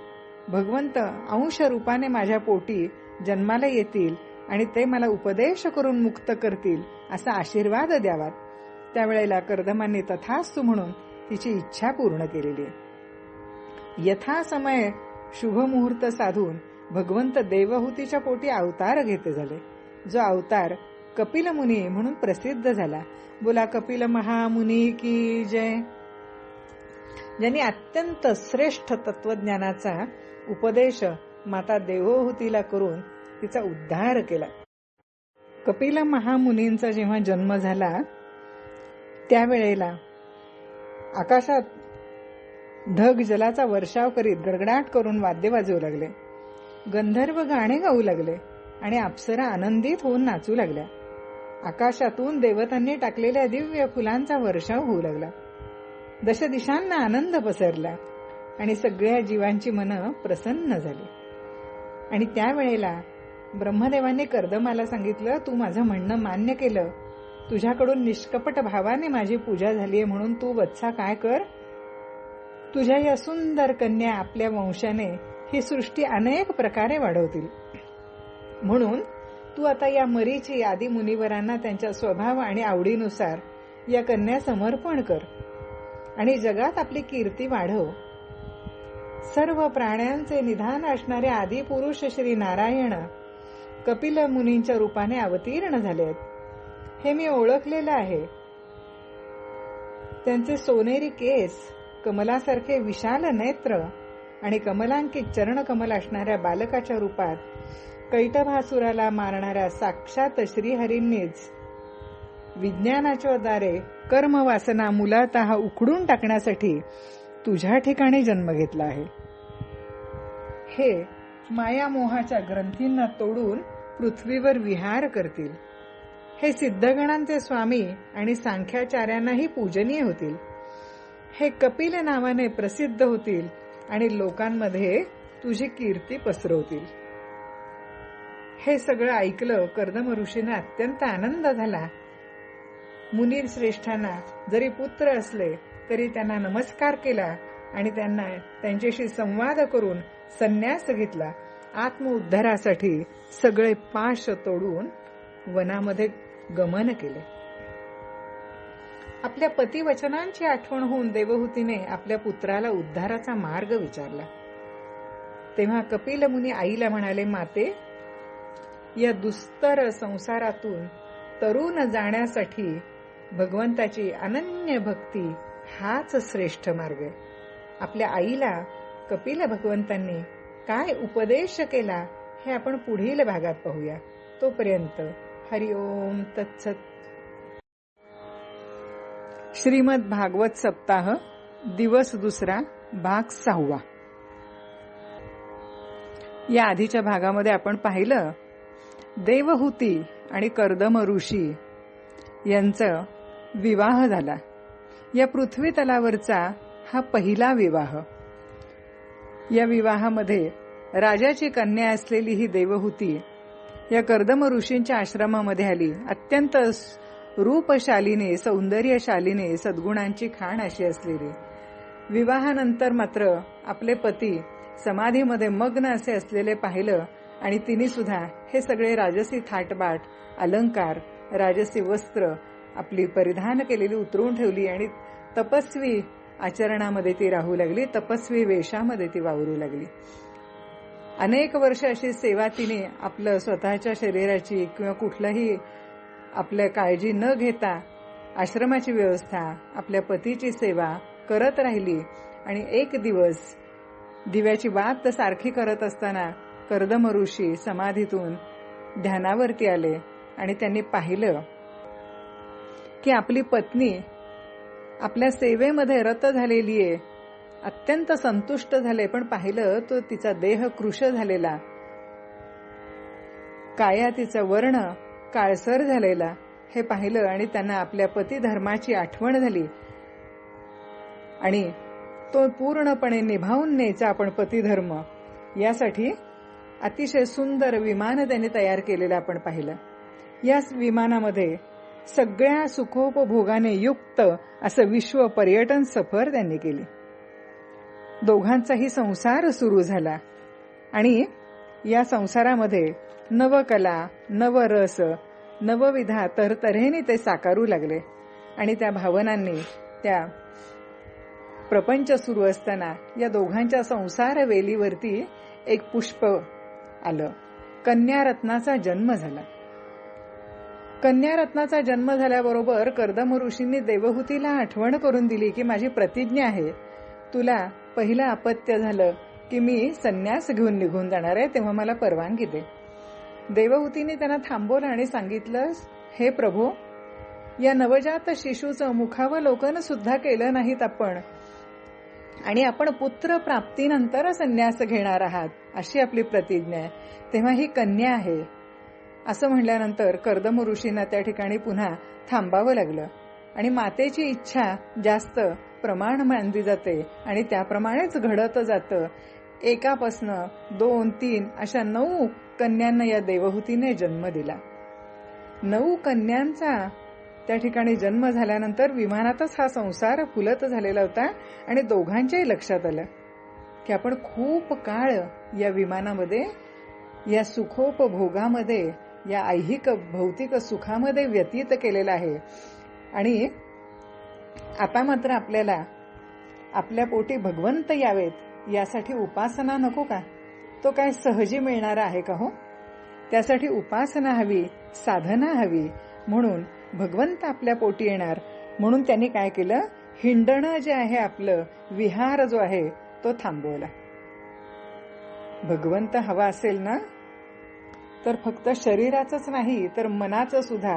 भगवंत अंश रूपाने माझ्या पोटी जन्माला येतील आणि ते मला उपदेश करून मुक्त करतील असा आशीर्वाद द्यावात. त्यावेळेला कर्दमांनी तथास्तु म्हणून तिची इच्छा पूर्ण केलेली आहे. यथासमय शुभमुहूर्त साधून भगवंत देवहूतीच्या पोटी अवतार घेते झाले, जो अवतार कपिल मुनी म्हणून प्रसिद्ध झाला. बोला कपिल महामुनी की जय. ज्यांनी अत्यंत श्रेष्ठ तत्वज्ञानाचा उपदेश माता देवहूतीला करून तिचा उद्धार केला. कपिल महामुनींचा जेव्हा जन्म झाला त्यावेळेला आकाशात ढग जलाचा वर्षाव करीत गडगडाट करून वाद्य वाजवू लागले, गंधर्व गाणे गाऊ लागले आणि अप्सरा आनंदित होऊन नाचू लागल्या. आकाशातून देवतांनी टाकलेल्या दिव्य फुलांचा वर्षाव होऊ लागला. दश दिशांना आनंद पसरला आणि सगळ्या जीवांची मनं प्रसन्न झाली. आणि त्यावेळेला ब्रह्मदेवाने कर्दमाला सांगितलं, तू माझं म्हणणं मान्य केलं, तुझ्याकडून निष्कपट भावाने माझी पूजा झालीये, म्हणून तू वत्सा काय कर, तुझ्या या सुंदर कन्या आपल्या वंशाने ही सृष्टी अनेक प्रकारे वाढवतील. म्हणून तू आता या मरीची आदी मुनिवरांना त्यांच्या स्वभाव आणि आवडीनुसार या कन्या समर्पण कर आणि जगात आपली कीर्ती वाढव. सर्व प्राण्यांचे निधान असणारे आदी पुरुष श्री नारायण कपिल मुनींच्या रूपाने अवतीर्ण झाले आहेत. हे मी ओळखलेलं आहे. त्यांचे सोनेरी केस, कमलासारखे विशाल नेत्र आणि कमलांकित चरणकमल असणाऱ्या बालकाच्या रूपात कैटभासुराला मारणाऱ्या साक्षात श्रीहरींनीच विज्ञानाच्या द्वारे कर्मवासना मुलातः उखडून टाकण्यासाठी तुझ्या ठिकाणी जन्म घेतला आहे. हे मायामोहाच्या ग्रंथींना तोडून पृथ्वीवर विहार करतील. हे सिद्धगणांचे स्वामी आणि सांख्याचार्यांनाही पूजनीय होतील. हे कपिल नावाने प्रसिद्ध होतील आणि लोकांमध्ये तुझी कीर्ती पसरवतील. हे सगळं ऐकलं कर्दम ऋषींना अत्यंत आनंद झाला. मुनी श्रेष्ठांना जरी पुत्र असले तरी त्यांना नमस्कार केला आणि त्यांना त्यांच्याशी संवाद करून संन्यास घेतला. आत्मउद्धारासाठी सगळे पाश तोडून वनामध्ये गमन केले. आपल्या पतिवचनांची आठवण होऊन देवहूतीने आपल्या पुत्राला उद्धाराचा मार्ग विचारला. तेव्हा कपिल मुनी आईला म्हणाले, माते, या दुस्तर संसारातून तरुण जाण्यासाठी भगवंताची अनन्य भक्ती हाच श्रेष्ठ मार्ग आहे. आपल्या आईला कपिल भगवंतांनी काय उपदेश केला हे आपण पुढील भागात पाहूया. तोपर्यंत हरिओम तत्सत. श्रीमद भागवत सप्ताह दिवस दुसरा भाग 6. या आधीच्या भागामध्ये आपण पाहिलं देवहूती आणि कर्दम ऋषी यांचा विवाह झाला. या पृथ्वी तलावरचा हा पहिला विवाह. या विवाहामध्ये राजाची कन्या असलेली ही देवहूती या कर्दम ऋषींच्या आश्रमामध्ये आली. अत्यंत रूपशालीने, सौंदर्यशालीने, सद्गुणांची खाण अशी असलेली. विवाहानंतर मात्र आपले पती समाधीमध्ये मग्न असे असलेले पाहिलं आणि तिने सुद्धा हे सगळे राजसी थाटबाट, अलंकार, राजसी वस्त्र आपली परिधान केलेली उतरवून ठेवली आणि तपस्वी आचरणामध्ये ती राहू लागली. तपस्वी वेशामध्ये ती वावरू लागली. अनेक वर्ष अशी सेवा तिने आपलं स्वतःच्या शरीराची किंवा कुठलाही आपल्या काळजी न घेता आश्रमाची व्यवस्था, आपल्या पतीची सेवा करत राहिली. आणि एक दिवस दिव्याची वात सारखी करत असताना कर्दम ऋषी समाधीतून ध्यानावरती आले आणि त्यांनी पाहिलं की आपली पत्नी आपल्या सेवेमध्ये रत झालेली आहे. अत्यंत संतुष्ट झाले, पण पाहिलं तो तिचा देह कृश झालेला, काया तिचा वर्ण काळसर झालेला हे पाहिलं आणि त्यांना आपल्या पती धर्माची आठवण झाली आणि तो पूर्णपणे निभावून न्यायचा आपण पतिधर्म. यासाठी अतिशय सुंदर विमान त्यांनी तयार केलेलं आपण पाहिलं. या विमानामध्ये सगळ्या सुखोपभोगाने युक्त असं विश्व पर्यटन सफर त्यांनी केली. दोघांचाही संसार सुरू झाला आणि या संसारामध्ये नवकला, नवरस, नवविधा तऱ्हेने ते साकारू लागले आणि त्या भावनांनी, त्या प्रपंच सुरू असताना या दोघांच्या संसार वेलीवरती एक पुष्प आलं. कन्यारत्नाचा जन्म झाला. कन्यारत्नाचा जन्म झाल्याबरोबर कर्दम ऋषींनी देवहूतीला आठवण करून दिली की माझी प्रतिज्ञा आहे, तुला पहिलं अपत्य झालं की मी संन्यास घेऊन निघून जाणार आहे, तेव्हा मला परवानगी दे. देवहूतीने त्यांना थांबवलं आणि सांगितलं, हे प्रभू, या नवजात शिशूचं मुखावलोकन सुद्धा केलं नाहीत आपण, आणि आपण पुत्र प्राप्तीनंतर संन्यास घेणार आहात अशी आपली प्रतिज्ञा आहे, तेव्हा ही कन्या आहे. असं म्हणल्यानंतर कर्दम ऋषींना त्या ठिकाणी पुन्हा थांबावं लागलं. आणि मातेची इच्छा जास्त प्रमाण मानली जाते आणि त्याप्रमाणेच घडत जातं. एकापासनं 2, 3 अशा 9 कन्यांना या देवहूतीने जन्म दिला. 9 कन्यांचा त्या ठिकाणी जन्म झाल्यानंतर विमानातच हा संसार फुलत झालेला होता. आणि दोघांच्याही लक्षात आलं की आपण खूप काळ या विमानामध्ये, या सुखोपभोगामध्ये, या ऐहिक भौतिक सुखामध्ये व्यतीत केलेला आहे. आणि आता मात्र आपल्याला आपल्या पोटी भगवंत यावेत यासाठी उपासना नको का? तो काय सहजी मिळणारा आहे का हो? त्यासाठी उपासना हवी, साधना हवी. म्हणून भगवंत आपल्या पोटी येणार. म्हणून त्यांनी काय केलं, हिंडणं जे आहे आपलं, विहार जो आहे तो थांबवला. भगवंत हवा असेल ना तर फक्त शरीराचंच नाही तर मनाचं सुद्धा,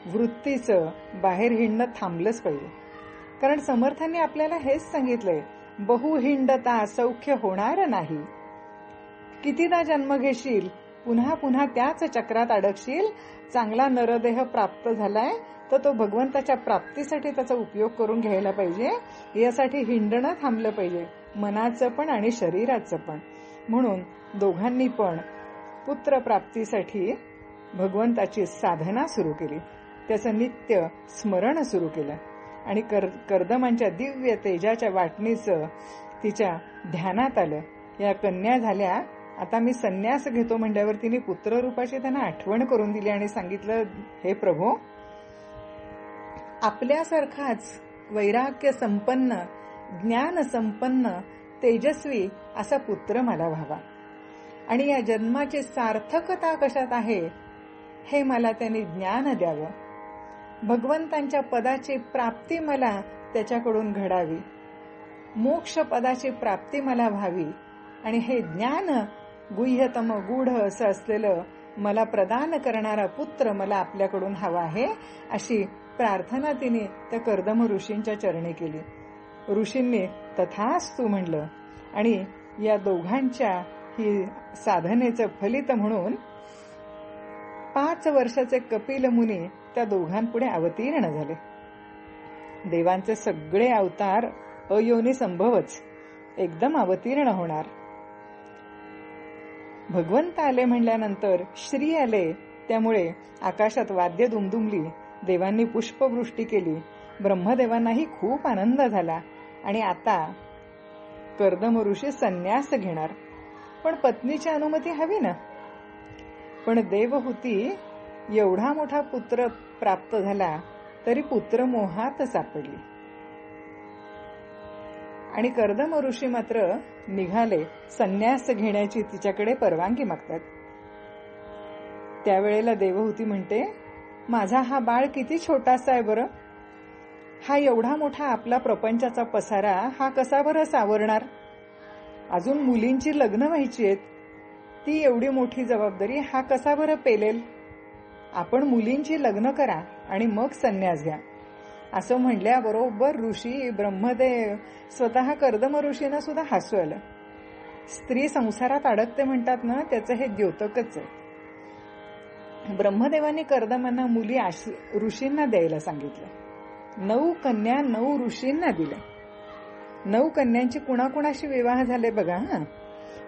वृत्तीचं बाहेर हिंडणं थांबलंच पाहिजे. कारण समर्थांनी आपल्याला हेच सांगितलंय, बहु हिंडता सौख्य होणार नाही. कितीदा जन्म घेशील, पुन्हा पुन्हा त्याच चक्रात अडकशील. चांगला नरदेह प्राप्त झालाय तर तो भगवंताच्या प्राप्तीसाठी त्याचा उपयोग करून घ्यायला पाहिजे. यासाठी हिंडणं थांबलं पाहिजे, मनाचं पण आणि शरीराचं पण. म्हणून दोघांनी पण पुत्र प्राप्तीसाठी भगवंताची साधना सुरू केली, त्याचं नित्य स्मरण सुरू केलं. आणि कर्दमांच्या दिव्य तेजाच्या वाटणीचं तिच्या ध्यानात आलं. या कन्या झाल्या, आता मी संन्यास घेतो म्हणल्यावर तिने पुत्ररूपाची त्यांना आठवण करून दिली आणि सांगितलं, हे प्रभू, आपल्यासारखाच वैराग्य संपन्न, ज्ञान संपन्न, तेजस्वी असा पुत्र मला व्हावा. आणि या जन्माची सार्थकता कशात आहे हे मला त्यांनी ज्ञान द्यावं. भगवंतांच्या पदाची प्राप्ती मला त्याच्याकडून घडावी. मोक्ष पदाची प्राप्ती मला व्हावी. आणि हे ज्ञान गुह्यतम गूढ असं असलेलं मला प्रदान करणारा पुत्र मला आपल्याकडून हवा आहे, अशी प्रार्थना तिने त्या कर्दम ऋषींच्या चरणी केली. ऋषींनी तथास्तु म्हणलं. आणि या दोघांच्या ही साधनेचं फलित म्हणून 5 वर्षाचे कपिल मुनी त्या दोघांपुढे अवतीर्ण झाले. देवांचे सगळे अवतार अयोनी संभवच एकदम अवतीर्ण होणार. भगवंत आले म्हणल्यानंतर श्री आले, त्यामुळे आकाशात वाद्य दुमदुमली, देवांनी पुष्पवृष्टी केली. ब्रह्मदेवांनाही खूप आनंद झाला. आणि आता कर्दम ऋषी संन्यास घेणार, पण पत्नीची अनुमती हवी ना. पण देवहूती एवढा मोठा पुत्र प्राप्त झाला तरी पुत्र मोहात सापडली. आणि कर्दम ऋषी मात्र निघाले, संन्यास घेण्याची तिच्याकडे परवानगी मागतात. त्यावेळेला देवहूती म्हणते, माझा हा बाळ किती छोटासा आहे बरं. हा एवढा मोठा आपला प्रपंचाचा पसारा हा कसा बरं सावरणार. अजून मुलींची लग्न व्हायची आहेत, ती एवढी मोठी जबाबदारी हा कसा बरं पेलेल. आपण मुलींची लग्न करा आणि मग संन्यास घ्या. असं म्हणल्याबरोबर ऋषी ब्रह्मदेव स्वतः कर्दम ऋषींना सुद्धा हसू आलं. स्त्री संसारात अडकते म्हणतात ना, त्याचं हे द्योतकच आहे. ब्रह्मदेवांनी कर्दमांना मुली ऋषींना द्यायला सांगितलं. 9 कन्या 9 ऋषींना दिल्या. 9 कन्यांची कुणाकुणाशी विवाह झाले बघा.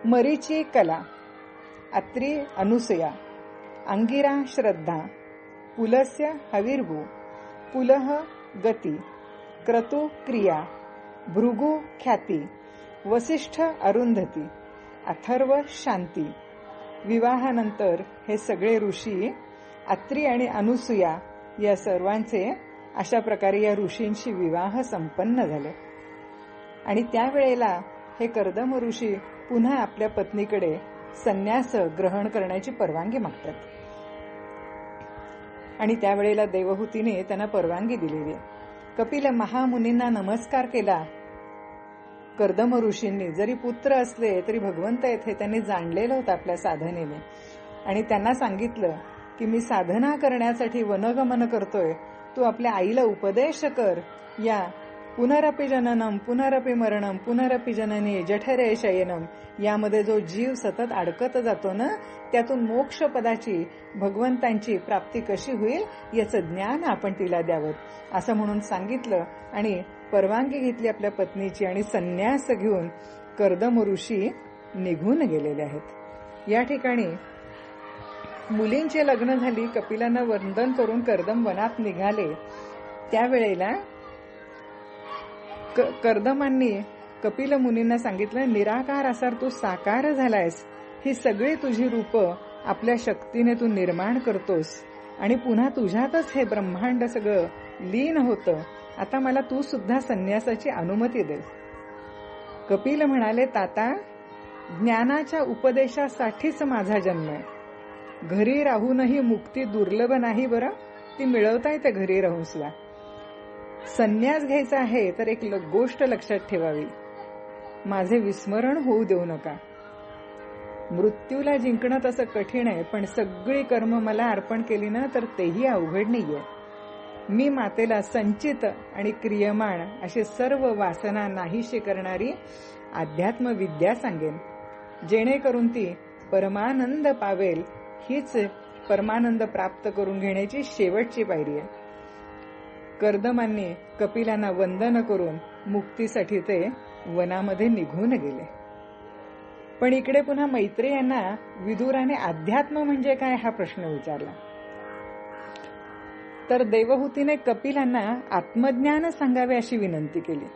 मरीची कला, अत्री अनुसया, अंगिरा श्रद्धा, पुलस्य हविर्भू, पुलह गती, क्रतु क्रिया, भृगु ख्याती, वसिष्ठ अरुंधती, अथर्व शांती. विवाहानंतर हे सगळे ऋषी अत्री आणि अनुसूया या सर्वांचे अशा प्रकारे या ऋषींशी विवाह संपन्न झाले. आणि त्यावेळेला हे कर्दम ऋषी पुन्हा आपल्या पत्नीकडे संन्यास ग्रहण करण्याची परवानगी मागतात. आणि त्यावेळेला देवहूतीने त्यांना परवानगी दिलेली आहे. कपिल महामुनींना नमस्कार केला. कर्दम ऋषींनी जरी पुत्र असले तरी भगवंत येथे त्यांनी जाणलेलं होतं आपल्या साधनेने, आणि त्यांना सांगितलं की मी साधना करण्यासाठी वनगमन करतोय, तू आपल्या आईला उपदेश कर. या पुनरपि जननम पुनरपि मरणम पुनरपि जननी जठरे शयनम, यामध्ये जो जीव सतत अडकत जातो ना, त्यातून मोक्ष पदाची भगवंतांची प्राप्ती कशी होईल याचं ज्ञान आपण तिला द्यावं, असं म्हणून सांगितलं. आणि परवानगी घेतली आपल्या पत्नीची आणि संन्यास घेऊन कर्दम ऋषी निघून गेलेले आहेत. या ठिकाणी मुलींची लग्न झाली. कपिलांना वंदन करून कर्दम वनात निघाले. त्यावेळेला कर्दमांनी कपिल मुनींना सांगितलं, निराकार असार तू साकार झालायस. ही सगळी तुझी रूप आपल्या शक्तीने तू निर्माण करतोस आणि पुन्हा तुझ्यातच हे ब्रह्मांड सगळं लीन होतं. आता मला तू सुद्धा संन्यासाची अनुमती दे. कपिल म्हणाले, ताता, ज्ञानाच्या उपदेशासाठीच माझा जन्म आहे. घरी राहूनही मुक्ती दुर्लभ नाही बरं, ती मिळवता येते घरी राहून सुद्धा. संन्यास घ्यायचा आहे तर एक गोष्ट लक्षात ठेवावी, माझे विस्मरण होऊ देऊ नका. मृत्यूला जिंकणं तसं कठीण आहे, पण सगळी कर्म मला अर्पण केली ना तर तेही अवघड नाहीये. मी मातेला संचित आणि क्रियमाण असे सर्व वासना नाहीशी करणारी अध्यात्म विद्या सांगेन, जेणेकरून ती परमानंद पावेल. हीच परमानंद प्राप्त करून घेण्याची शेवटची पायरी आहे. कर्दमांनी कपिलांना वंदन करून मुक्तीसाठी ते वनामध्ये निघून गेले. पण इकडे पुन्हा मैत्रेय यांना विदुराने अध्यात्म म्हणजे काय हा प्रश्न विचारला. तर देवहूतीने कपिलांना आत्मज्ञान सांगावे अशी विनंती केली.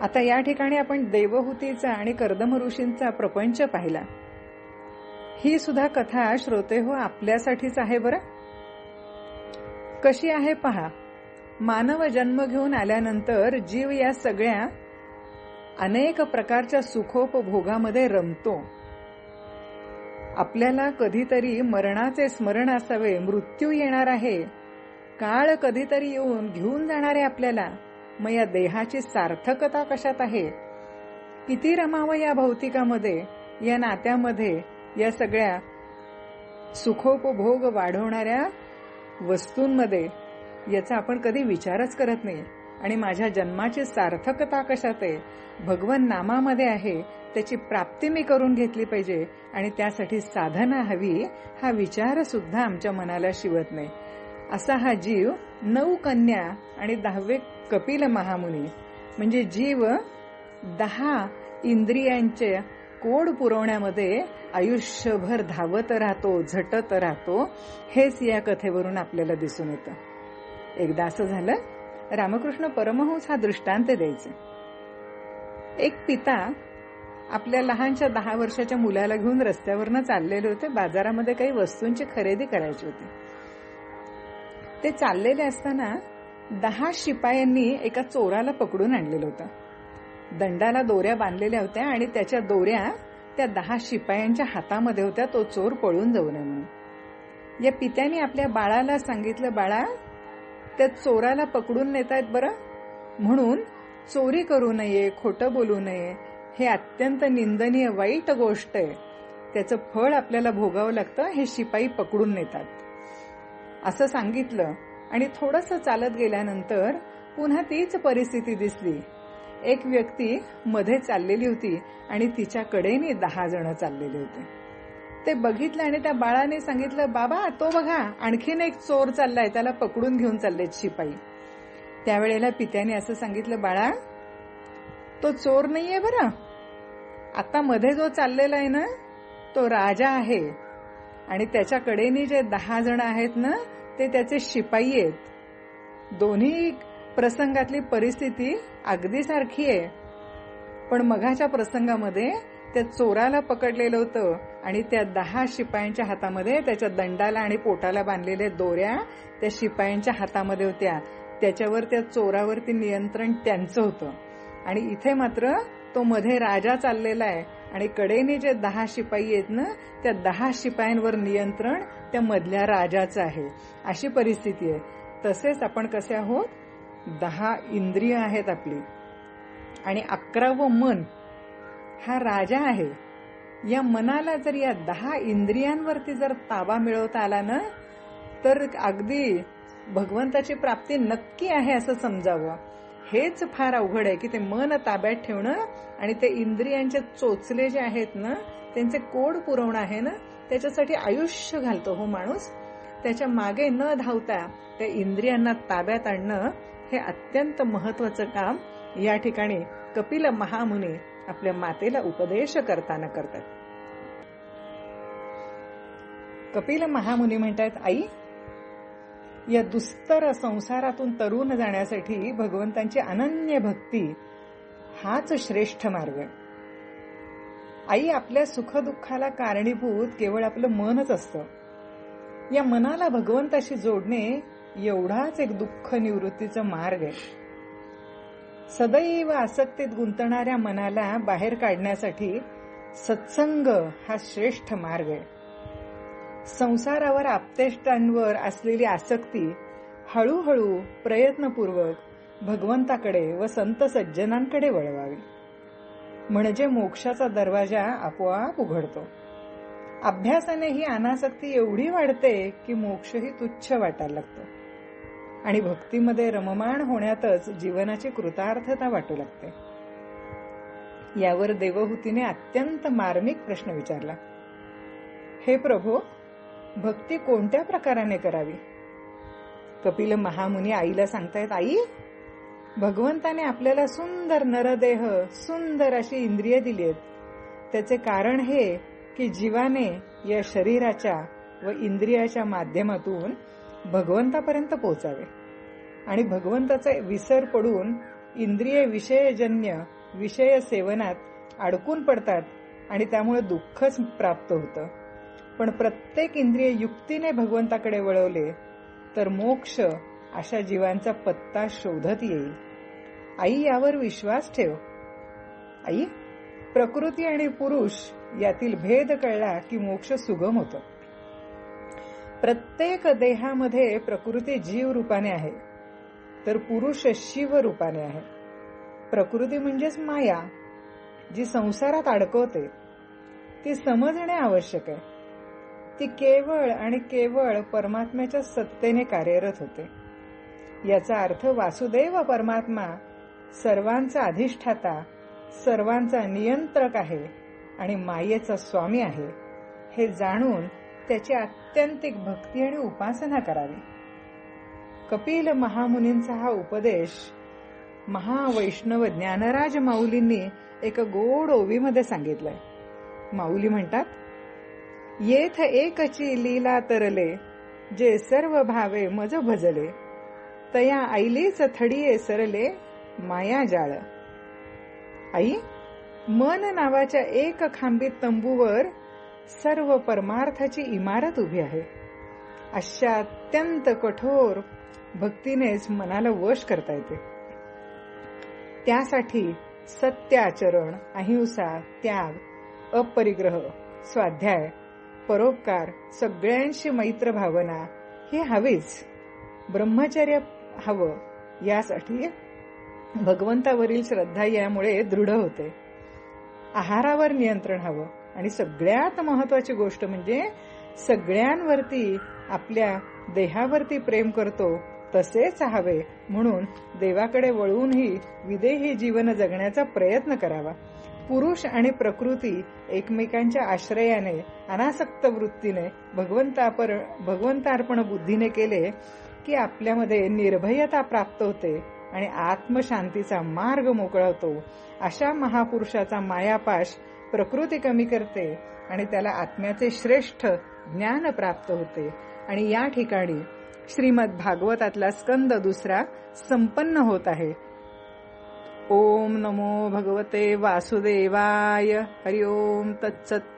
आता या ठिकाणी आपण देवहूतीचा आणि कर्दम ऋषींचा प्रपंच पाहिला. ही सुद्धा कथा श्रोते हो आपल्यासाठीच आहे बरं. कशी आहे पहा. मानव जन्म घेऊन आल्यानंतर जीव या सगळ्या अनेक प्रकारच्या सुखोपभोगामध्ये रमतो. आपल्याला कधीतरी मरणाचे स्मरण असावे, मृत्यू येणार आहे, काळ कधीतरी येऊन घेऊन जाणार आहे आपल्याला. मग या देहाची सार्थकता कशात आहे? किती रमावं या भौतिकामध्ये, या नात्यामध्ये, या सगळ्या सुखोपभोग वाढवणाऱ्या वस्तूंमध्ये, याचा आपण कधी विचारच करत नाही. आणि माझ्या जन्माची सार्थकता कशात आहे? भगवन नामामध्ये आहे. त्याची प्राप्ती मी करून घेतली पाहिजे आणि त्यासाठी साधना हवी, हा विचार सुद्धा आमच्या मनाला शिवत नाही. असा हा जीव 9 कन्या आणि 10वे कपिल महामुनी, म्हणजे जीव 10 इंद्रियांचे कोड पुरवण्यामध्ये आयुष्यभर धावत राहतो, झटत राहतो. हेच या कथेवरून आपल्याला दिसून येतं. एकदा असं झालं, रामकृष्ण परमहंस हा दृष्टांत द्यायचे. एक पिता आपल्या लहानशा 10 वर्षाच्या मुलाला घेऊन रस्त्यावरनं चाललेले होते. बाजारामध्ये काही वस्तूंची खरेदी करायची होती. ते चाललेले असताना 10 शिपायांनी एका चोराला पकडून आणलेलं होतं. दंडाला दोऱ्या बांधलेल्या होत्या आणि त्याच्या दोऱ्या त्या 10 शिपायांच्या हातामध्ये होत्या, तो चोर पळून जाऊ नये म्हणून. या पित्याने आपल्या बाळाला सांगितलं, बाळा, त्या चोराला पकडून नेतायत बरं, म्हणून चोरी करू नये, खोटं बोलू नये. हे अत्यंत निंदनीय वाईट गोष्ट आहे. त्याचं फळ आपल्याला भोगावं लागतं. हे शिपाई पकडून नेतात असं सांगितलं. आणि थोडंसं चालत गेल्यानंतर पुन्हा तीच परिस्थिती दिसली. एक व्यक्ती मध्ये चाललेली होती आणि तिच्याकडेने 10 जण चाललेले होते. ते बघितलं आणि त्या बाळाने सांगितलं, बाबा, तो बघा, आणखीन एक चोर चाललाय, त्याला पकडून घेऊन चाललेत शिपाई. त्यावेळेला पित्याने असं सांगितलं, बाळा, तो चोर नाहीये बरं, आता मध्ये जो चाललेला आहे ना, तो राजा आहे आणि त्याच्याकडेनी जे 10 जण आहेत ना, ते त्याचे शिपाई आहेत. दोन्ही प्रसंगातली परिस्थिती अगदी सारखी आहे. पण मघाच्या प्रसंगामध्ये त्या चोराला पकडलेलं होतं आणि त्या 10 शिपायांच्या हातामध्ये त्याच्या दंडाला आणि पोटाला बांधलेल्या दोऱ्या त्या शिपायांच्या हातामध्ये होत्या. त्याच्यावर, त्या चोरावरती नियंत्रण त्यांचं होतं. आणि इथे मात्र तो मध्ये राजा चाललेला आहे आणि कडेने जे 10 शिपाई आहेत ना, त्या 10 शिपायांवर नियंत्रण त्या मधल्या राजाचं आहे. अशी परिस्थिती आहे. तसेच आपण कसे आहोत, 10 इंद्रिय आहेत आपली आणि 11वं मन हा राजा आहे. या मनाला जर या 10 इंद्रियांवरती जर ताबा मिळवता आला ना, तर अगदी भगवंताची प्राप्ती नक्की आहे असं समजावं. हेच फार अवघड आहे की ते मन ताब्यात ठेवणं आणि ते इंद्रियांचे चोचले जे आहेत ना, त्यांचे कोड पुरवणं आहे ना, त्याच्यासाठी आयुष्य घालतो हो माणूस. त्याच्या मागे न धावता त्या इंद्रियांना ताब्यात आणणं हे अत्यंत महत्वाचं काम या ठिकाणी कपिल महामुनी आपल्या मातेला उपदेश करताना करतात. कपिल महामुनी म्हणतात, आई, या दुस्तर संसारातून तरुण जाण्यासाठी भगवंतांची अनन्य भक्ती हाच श्रेष्ठ मार्ग आहे. आई, आपल्या सुखदुःखाला कारणीभूत केवळ आपलं मनच असतं. या मनाला भगवंताशी जोडणे एवढाच एक दुःख निवृत्तीचा मार्ग आहे. सदैव आसक्तीत गुंतणाऱ्या मनाला बाहेर काढण्यासाठी सत्संग हा श्रेष्ठ मार्ग आहे. संसारावर आपतेष्टांवर असलेली आसक्ती हळूहळू प्रयत्नपूर्वक भगवंताकडे व संत सज्जनांकडे वळवावी, म्हणजे मोक्षाचा दरवाजा आपोआप उघडतो. अभ्यासाने ही अनासक्ती एवढी वाढते की मोक्षही तुच्छ वाटायला लागतो आणि भक्तीमध्ये रममाण होण्यातच जीवनाची कृतार्थता वाटू लागते. यावर देवहूतीने अत्यंत मार्मिक प्रश्न विचारला. हे प्रभो, भक्ती कोणत्या प्रकाराने करावी? कपिल महामुनी आईला सांगतायत, आई, भगवंताने आपल्याला सुंदर नरदेह, सुंदर अशी इंद्रिय दिली आहेत. त्याचे कारण हे की जीवाने या शरीराच्या व इंद्रियाच्या माध्यमातून भगवंतापर्यंत पोहोचावे आणि भगवंताचा विसर पडून इंद्रिय विषयजन्य विषय सेवनात अडकून पडतात आणि त्यामुळे दुःखच प्राप्त होतं. पण प्रत्येक इंद्रिय युक्तीने भगवंताकडे वळवले तर मोक्ष अशा जीवांचा पत्ता शोधत येईल. आई, यावर विश्वास ठेव. आई, प्रकृती आणि पुरुष यातील भेद कळला की मोक्ष सुगम होतो. प्रत्येक देहामध्ये प्रकृती जीव रूपाने आहे तर पुरुष शिव रूपाने आहे. प्रकृती म्हणजेच माया, जी संसारात अडकवते. ती समजणे आवश्यक आहे. ती केवळ आणि केवळ परमात्म्याच्या सत्तेने कार्यरत होते. याचा अर्थ वासुदेव परमात्मा सर्वांचा अधिष्ठाता, सर्वांचा नियंत्रक आहे आणि मायेचा स्वामी आहे हे जाणून त्याची आत्यंतिक भक्ती आणि उपासना करावी. कपिल महामुनींचा हा उपदेश महावैष्णव ज्ञानराज माऊलींनी एक गोड ओवीमध्ये सांगितलाय. माऊली म्हणतात, येथ एकची लीला तरले, जे सर्व भावे मज भजले, तया ऐलीच थडिये सरले, माया जाळ. आई, मन नावाच्या एक खांबीत तंबूवर सर्व परमार्थाची इमारत उभी आहे. अशा अत्यंत कठोर भक्तीनेच मनाला वश करता येते. त्यासाठी सत्य आचरण, अहिंसा, त्याग, अपरिग्रह, स्वाध्याय, परोपकार, सगळ्यांशी मैत्र भावना ही हवीच. ब्रह्मचर्य हवं. यासाठी भगवंतावरील श्रद्धा यामुळे दृढ होते. आहारावर नियंत्रण हवं आणि सगळ्यात महत्वाची गोष्ट म्हणजे सगळ्यांवरती, आपल्या देहावरती प्रेम करतो तसेच हवे म्हणून देवाकडे वळूनही विदेही जीवन जगण्याचा प्रयत्न करावा. पुरुष आणि प्रकृती एकमेकांच्या आश्रयाने अनासक्त वृत्तीने भगवंतार्पण बुद्धीने केले की आपल्यामध्ये निर्भयता प्राप्त होते आणि आत्मशांतीचा मार्ग मोकळा होतो. अशा महापुरुषाचा मायापाश प्रकृती कमी करते आणि त्याला आत्म्याचे श्रेष्ठ ज्ञान प्राप्त होते. आणि या ठिकाणी श्रीमद भागवतातला स्कंद 2 संपन्न होत आहे. ओम नमो भगवते वासुदेवाय. हरि ओम तत्सत.